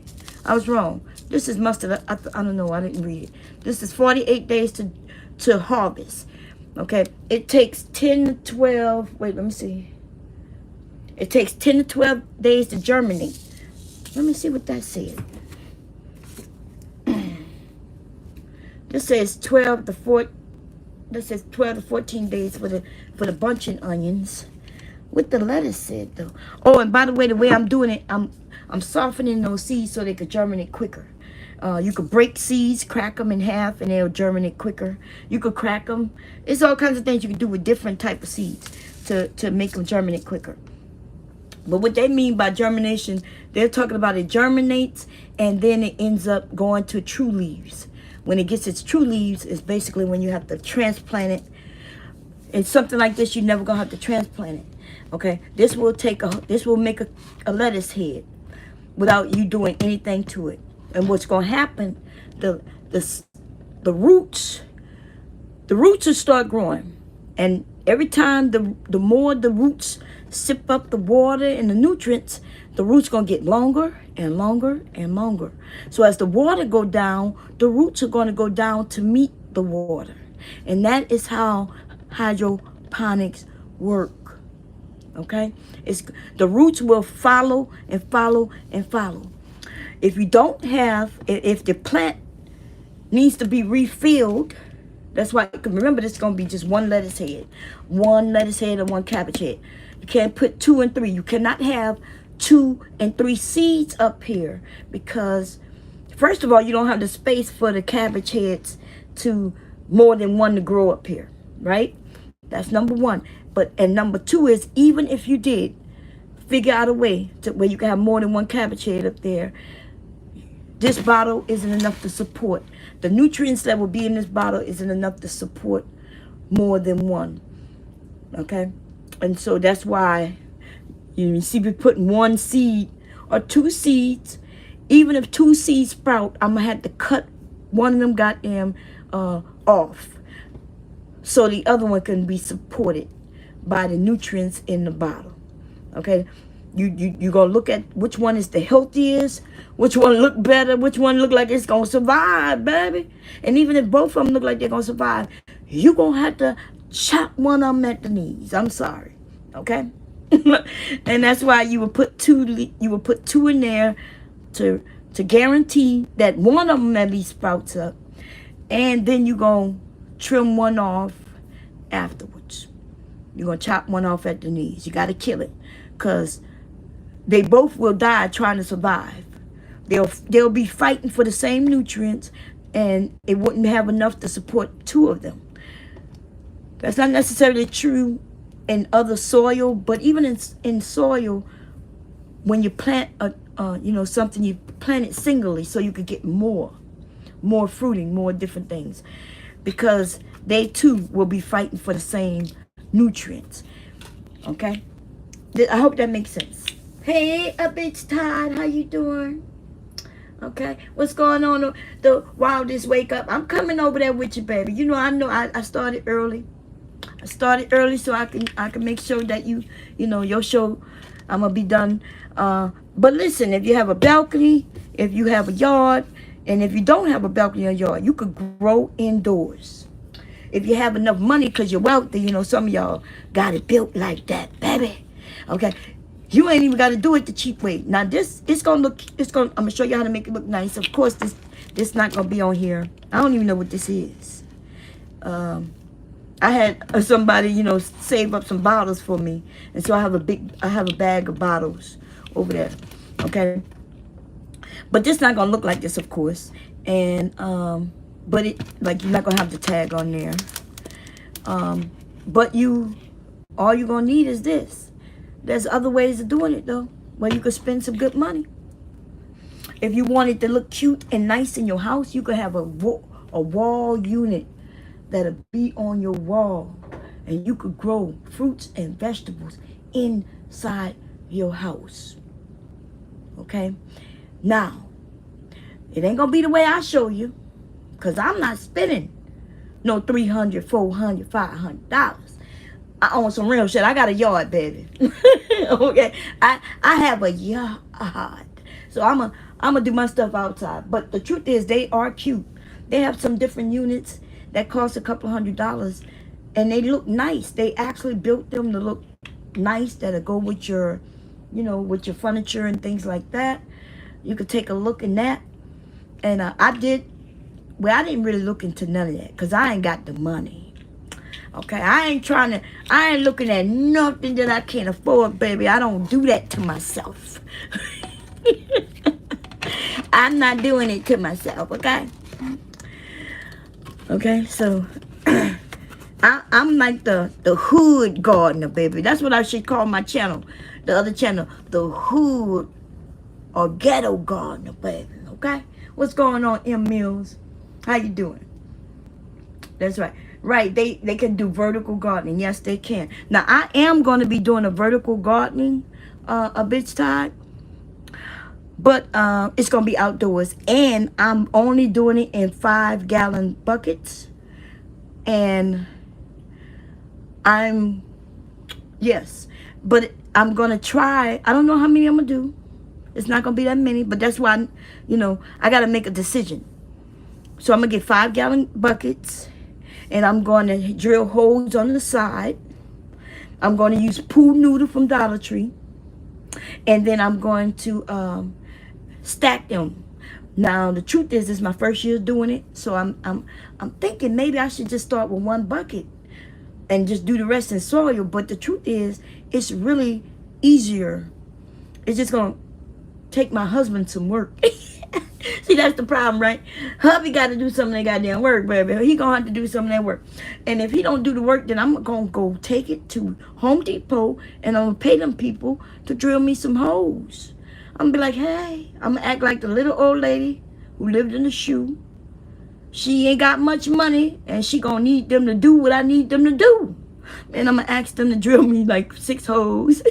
I was wrong. This is mustard. I don't know. I didn't read it. This is 48 days to harvest. Okay, it takes 10 to 12. Wait, let me see. It takes 10 to 12 days to germinate. Let me see what that said. This says 12 to 14. This says 12 to 14 days for the bunching onions. What the lettuce said though. Oh, and by the way I'm doing it, I'm softening those seeds so they could germinate quicker. You could break seeds, crack them in half, and they'll germinate quicker. You could crack them. It's all kinds of things you can do with different type of seeds to make them germinate quicker. But what they mean by germination, they're talking about it germinates and then it ends up going to true leaves. When it gets its true leaves, it's basically when you have to transplant it. And something like this, you're never gonna have to transplant it. Okay, this will make a lettuce head without you doing anything to it. And what's gonna happen, the roots will start growing, and every time the more the roots sip up the water and the nutrients, the roots gonna get longer and longer and longer. So as the water go down, the roots are gonna go down to meet the water, and that is how hydroponics work. Okay, the roots will follow and follow and follow. If you don't have, if the plant needs to be refilled, that's why, remember, this is going to be just one lettuce head and one cabbage head. You can't put 2 and 3. You cannot have 2 and 3 seeds up here because, first of all, you don't have the space for the cabbage heads to more than one to grow up here, right? That's number one. And number two is, even if you did figure out a way to where you can have more than one cabbage head up there, this bottle isn't enough to support. The nutrients that will be in this bottle isn't enough to support more than one. Okay? And so that's why you see me putting 1 seed or 2 seeds. Even if 2 seeds sprout, I'm going to have to cut one of them goddamn off so the other one can be supported by the nutrients in the bottle. Okay? You're going to look at which one is the healthiest, which one look better, which one look like it's going to survive, baby. And even if both of them look like they're going to survive, you're going to have to chop one of them at the knees. I'm sorry. Okay? And that's why you would put 2 in there to guarantee that one of them at least sprouts up. And then you're going to trim one off afterwards. You're going to chop one off at the knees. You got to kill it, because they both will die trying to survive. They'll be fighting for the same nutrients, and it wouldn't have enough to support 2 of them. That's not necessarily true in other soil, but even in soil, when you plant something, you plant it singly so you could get more fruiting, more different things, because they too will be fighting for the same nutrients. Okay, I hope that makes sense. Hey, up it's Todd. How you doing? Okay, what's going on? The wildest wake up. I'm coming over there with you, baby. You know I started early. I started early so I can make sure that your show, I'm gonna be done. But listen, if you have a balcony, if you have a yard, and if you don't have a balcony or yard, you could grow indoors. If you have enough money because you're wealthy, some of y'all got it built like that, baby. Okay, you ain't even got to do it the cheap way. Now I'm gonna show you how to make it look nice. Of course, this not gonna be on here. I don't even know what this is. I had somebody, save up some bottles for me, and so I have a bag of bottles over there. Okay, but this not gonna look like this, of course, and but you're not gonna have the tag on there. But all you're gonna need is this. There's other ways of doing it though, where you could spend some good money. If you want it to look cute and nice in your house, you could have a wall unit that'll be on your wall, and you could grow fruits and vegetables inside your house. Okay, now it ain't gonna be the way I show you, because I'm not spending no $300, $400, $500. I own some real shit. I got a yard, baby. Okay, I have a yard, so I'm gonna do my stuff outside. But the truth is, they are cute. They have some different units that cost a couple $100, and they look nice. They actually built them to look nice, that'll go with your, with your furniture and things like that. You could take a look in that. And I didn't really look into none of that because I ain't got the money. Okay, I ain't looking at nothing that I can't afford, baby. I don't do that to myself. I'm not doing it to myself, okay? Okay, so I'm like the hood gardener, baby. That's what I should call my channel. The other channel, the hood or ghetto gardener, baby. Okay? What's going on, M Mills? How you doing? That's right. Right, they can do vertical gardening. Yes, they can. Now, I am going to be doing a vertical gardening a bit's time. But it's going to be outdoors. And I'm only doing it in 5-gallon buckets. And yes. But I'm going to try. I don't know how many I'm going to do. It's not going to be that many. But that's why, I got to make a decision. So I'm going to get 5-gallon buckets. And I'm going to drill holes on the side. I'm going to use pool noodle from Dollar Tree. And then I'm going to stack them. Now the truth is, this is my first year doing it, so I'm thinking maybe I should just start with one bucket and just do the rest in soil. But the truth is, it's really easier. It's just gonna take my husband some work. See, that's the problem, right? Hubby got to do some of that goddamn work, baby. He gonna have to do some of that work. And if he don't do the work, then I'm gonna go take it to Home Depot and I'm gonna pay them people to drill me some holes. I'm gonna be like, hey, I'm gonna act like the little old lady who lived in the shoe. She ain't got much money and she gonna need them to do what I need them to do. And I'm gonna ask them to drill me like 6 holes.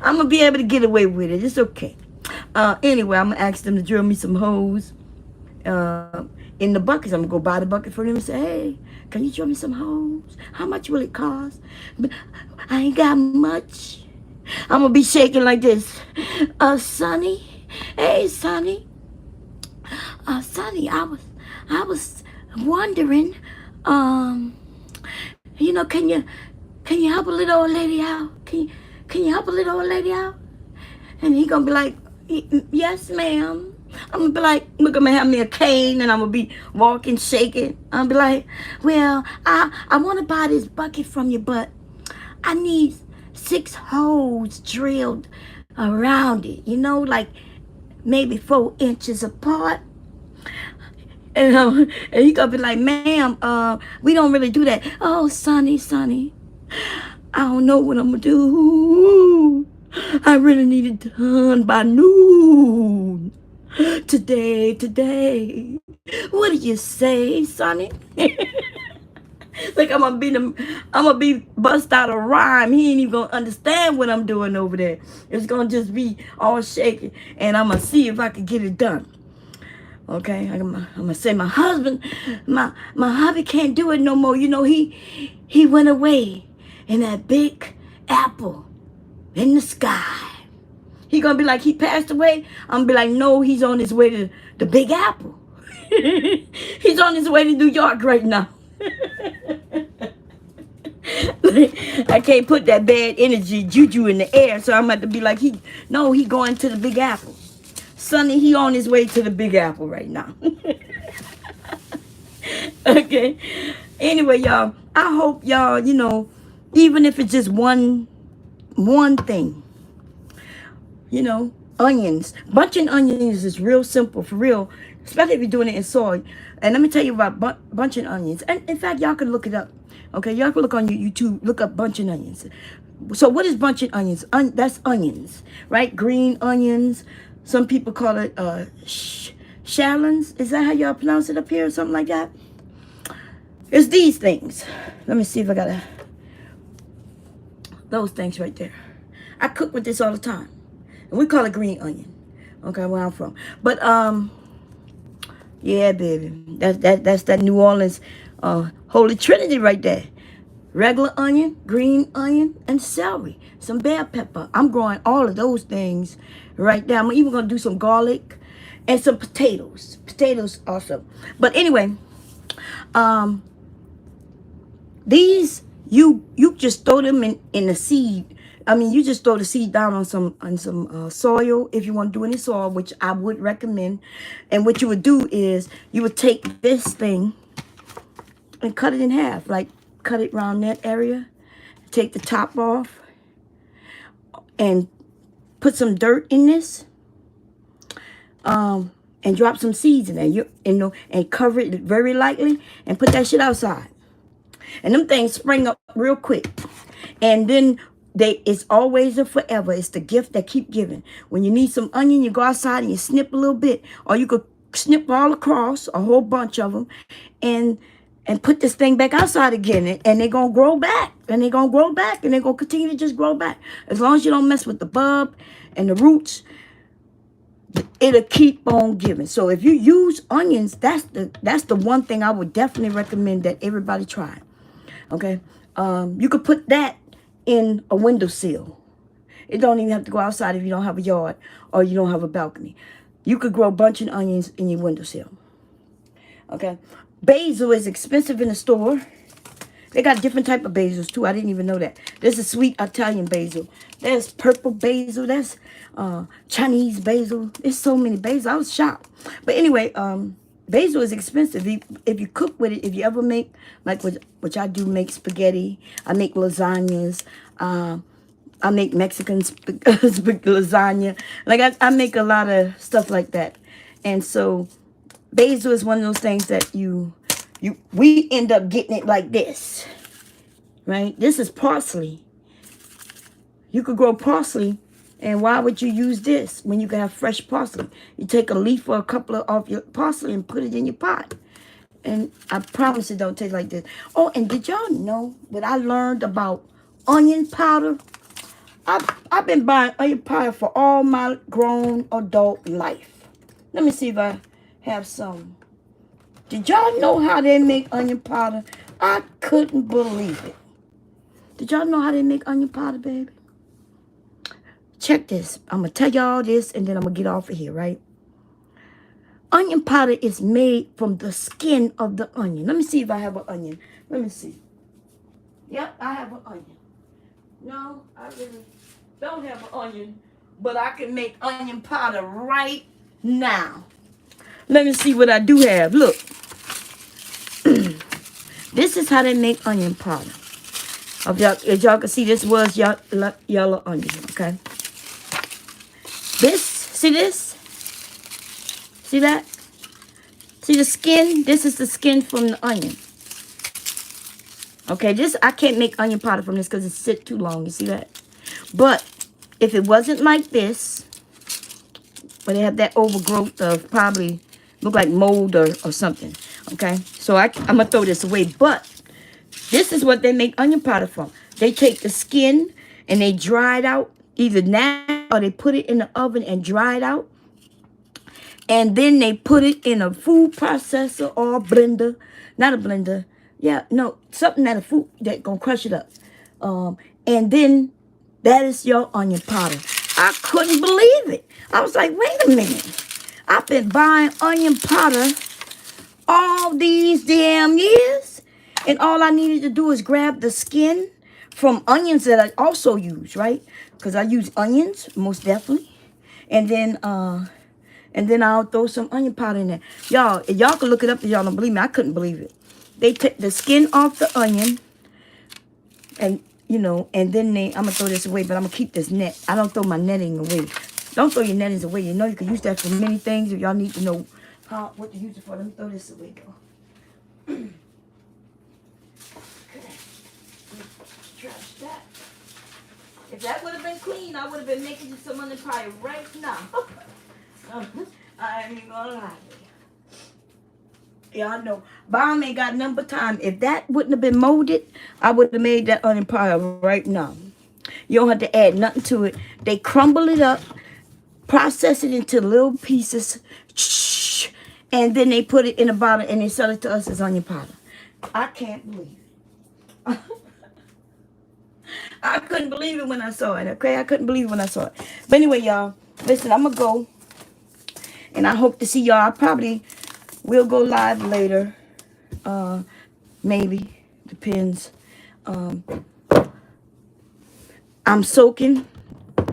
I'm gonna be able to get away with it. It's okay. Anyway, I'm gonna ask them to drill me some holes in the buckets. I'm gonna go buy the bucket for them and say, hey, can you drill me some holes? How much will it cost? I ain't got much. I'm gonna be shaking like this. Sonny, hey, Sonny. Sonny, I was wondering, can you help a little old lady out? Can you help a little old lady out? And he gonna be like, yes, ma'am. I'm gonna be like, look, I'm gonna have me a cane and I'm gonna be walking, shaking. I'm gonna be like, well, I want to buy this bucket from you, but I need 6 holes drilled around it, like maybe 4 inches apart. And he gonna be like, ma'am, we don't really do that. Oh, Sonny, I don't know what I'm gonna do. I really need it done by noon. Today. What do you say, Sonny? Like I'm gonna be bust out a rhyme. He ain't even gonna understand what I'm doing over there. It's gonna just be all shaky, and I'm gonna see if I can get it done. Okay, I'm gonna say my husband, my hubby can't do it no more. You know, he went away in that big apple in the sky. He gonna be like, he passed away. I'm gonna be like, no, he's on his way to the Big Apple. He's on his way to New York right now. I can't put that bad energy juju in the air, so I'm about to be like, he going to the Big Apple. Sonny, he on his way to the Big Apple right now. Okay. Anyway, y'all, I hope y'all, you know, even if it's just one thing, you know, onions. Bunching onions is real simple, for real, especially if you're doing it in soil. And let me tell you about bunching onions. And in fact, y'all can look it up. Okay, y'all can look on your YouTube, look up bunching onions. So what is bunching onions? That's onions, right? Green onions. Some people call it shallots. Is that how y'all pronounce it up here or something like that? It's these things. Let me see if I got those things right there. I cook with this all the time. And we call it green onion. Okay, where I'm from. But yeah, baby. That's that New Orleans Holy Trinity right there. Regular onion, green onion, and celery. Some bell pepper. I'm growing all of those things right now. I'm even gonna do some garlic and some potatoes. Potatoes also. But anyway, these you just throw them in the seed. I mean, you just throw the seed down on some soil if you want to do any soil, which I would recommend. And what you would do is you would take this thing and cut it in half, like cut it around that area. Take the top off and put some dirt in this. And drop some seeds in there. You know, and cover it very lightly and put that shit outside. And them things spring up real quick. And then it's always and forever. It's the gift that keep giving. When you need some onion, you go outside and you snip a little bit. Or you could snip all across, a whole bunch of them. And put this thing back outside again. And they're going to grow back. And they're going to grow back. And they're going to continue to just grow back. As long as you don't mess with the bulb and the roots, it'll keep on giving. So if you use onions, that's the one thing I would definitely recommend that everybody try. Okay, you could put that in a windowsill. It don't even have to go outside if you don't have a yard or you don't have a balcony. You could grow bunching onions in your windowsill. Okay, basil is expensive in the store. They got different type of basils too. I didn't even know that. There's a sweet Italian basil. There's purple basil. There's Chinese basil. There's so many basil. I was shocked. But anyway, basil is expensive. If you cook with it, if you ever make, like which I do, make spaghetti. I make lasagnas. I make Mexican lasagna. Like I make a lot of stuff like that. And so basil is one of those things that we end up getting it like this, right? This is parsley. You could grow parsley, and why would you use this when you can have fresh parsley? You take a leaf or a couple of your parsley and put it in your pot. And I promise it don't taste like this. Oh, and did y'all know what I learned about onion powder? I've been buying onion powder for all my grown adult life. Let me see if I have some. Did y'all know how they make onion powder? I couldn't believe it. Did y'all know how they make onion powder, baby? Check this. I'm going to tell y'all this, and then I'm going to get off of here, right? Onion powder is made from the skin of the onion. Let me see if I have an onion. Let me see. Yep, I have an onion. No, I really don't have an onion, but I can make onion powder right now. Let me see what I do have. Look. This is how they make onion powder. If y'all can see, this was yellow onion, okay? See this? See that? See the skin? This is the skin from the onion. Okay, I can't make onion powder from this because it sit too long. You see that? But if it wasn't like this, where they have that overgrowth of probably look like mold or something. Okay, so I'm gonna throw this away. But This is what they make onion powder from. They take the skin and they dry it out, either now or they put it in the oven and dry it out. And then they put it in a food processor or blender. Not a blender. Yeah, no, something that a food that gonna crush it up. And then that is your onion powder. I couldn't believe it. I was like, wait a minute. I've been buying onion powder all these damn years, and all I needed to do is grab the skin from onions that I also use, right? Because I use onions most definitely, and then I'll throw some onion powder in there. Y'all can look it up if y'all don't believe me. I couldn't believe it. They take the skin off the onion, and and then I'm gonna throw this away, but I'm gonna keep this net. I don't throw my netting away. Don't throw your nettings away. You know you can use that for many things. If y'all need to know what to use it for, let me throw this away though. Okay, trash that. If that would have been clean, I would have been making you some onion pie right now. I ain't even gonna lie. Y'all know, Bomb ain't got number time. If that wouldn't have been molded, I would have made that onion pie right now. You don't have to add nothing to it. They crumble it up, process it into little pieces, and then they put it in a bottle and they sell it to us as onion powder. I can't believe it. I couldn't believe it when I saw it, okay? I couldn't believe it when I saw it. But anyway, y'all, listen, I'm going to go. And I hope to see y'all. I probably will go live later. Maybe. Depends. I'm soaking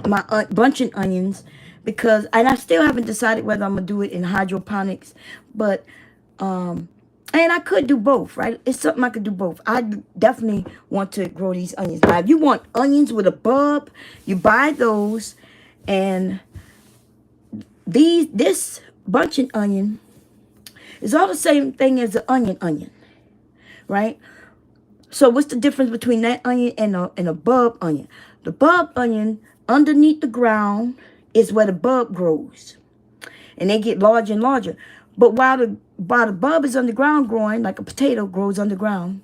my bunching onions because, and I still haven't decided whether I'm going to do it in hydroponics. But, and I could do both, right? It's something I could do both. I definitely want to grow these onions. Now, if you want onions with a bulb, you buy those. And this bunching onion is all the same thing as the onion, right? So what's the difference between that onion and a bulb onion? The bulb onion, underneath the ground, is where the bulb grows. And they get larger and larger. But while the bulb is underground growing, like a potato grows underground,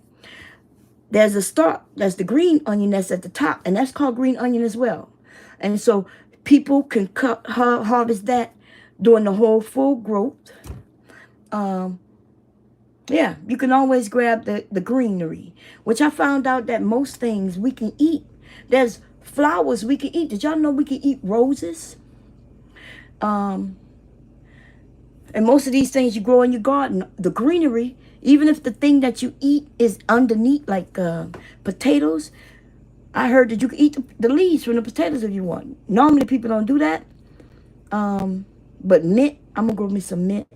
there's a stalk, that's the green onion that's at the top, and that's called green onion as well. And so people can harvest that during the whole full growth. Yeah, you can always grab the greenery, which I found out that most things we can eat. There's flowers we can eat. Did y'all know we can eat roses? And most of these things you grow in your garden, the greenery, even if the thing that you eat is underneath, like potatoes, I heard that you can eat the leaves from the potatoes if you want. Normally people don't do that. But mint, I'm going to grow me some mint.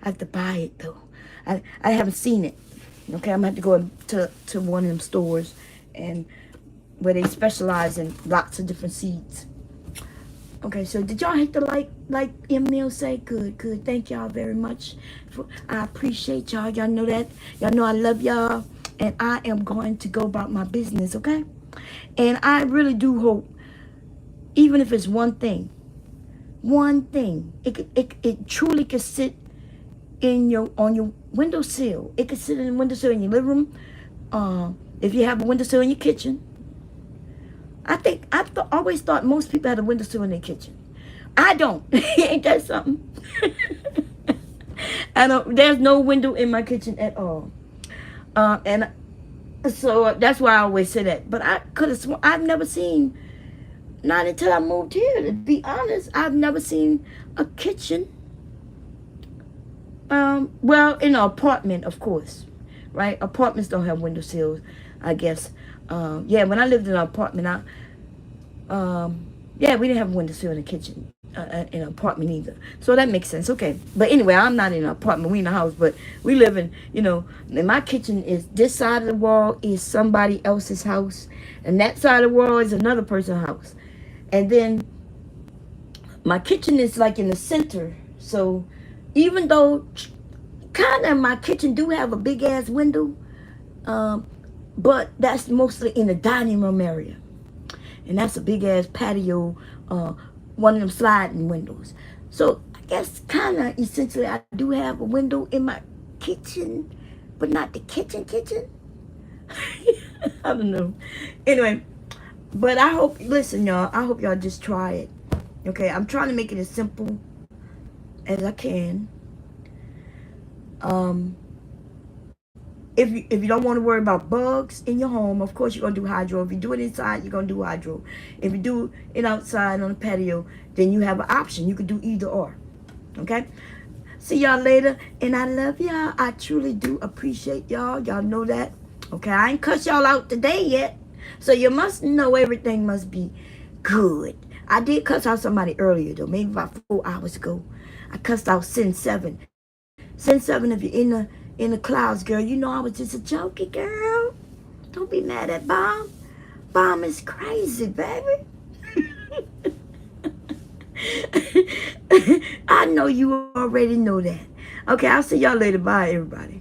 I have to buy it though. I haven't seen it. Okay, I'm going to have to go to one of them stores and where they specialize in lots of different seeds. Okay, so did y'all hit the like Emil say? Good. Thank y'all very much. I appreciate y'all. Y'all know that. Y'all know I love y'all. And I am going to go about my business, okay? And I really do hope, even if it's one thing, it truly could sit on your windowsill. It could sit in the windowsill in your living room. If you have a windowsill in your kitchen. I've always thought most people had a windowsill in their kitchen. I don't. Ain't that something? There's no window in my kitchen at all. And so that's why I always say that. But I could have sworn, I've never seen, not until I moved here, to be honest, I've never seen a kitchen. Well, in an apartment, of course, right? Apartments don't have windowsills, I guess. Yeah, when I lived in an apartment, yeah, we didn't have a windowsill in the kitchen, in an apartment either. So that makes sense. Okay. But anyway, I'm not in an apartment. We in a house, but we live in, and my kitchen is, this side of the wall is somebody else's house, and that side of the wall is another person's house. And then my kitchen is like in the center. So even though kind of my kitchen do have a big ass window, but that's mostly in the dining room area. And that's a big ass patio, one of them sliding windows. So I guess kind of essentially I do have a window in my kitchen, but not the kitchen. I don't know. Anyway, but I hope, listen, y'all, I hope y'all just try it. Okay, I'm trying to make it as simple as I can. If you don't want to worry about bugs in your home, of course you're going to do hydro. If you do it inside, you're going to do hydro. If you do it outside on the patio, then you have an option. You could do either or. Okay? See y'all later. And I love y'all. I truly do appreciate y'all. Y'all know that. Okay? I ain't cuss y'all out today yet. So you must know everything must be good. I did cuss out somebody earlier, though. Maybe about 4 hours ago. I cussed out Sin 7. Sin 7, if you're in the clouds, girl, you know I was just a jokey girl. Don't be mad at Bomb. Bomb is crazy, baby. I know you already know that. Okay, I'll see y'all later. Bye, everybody.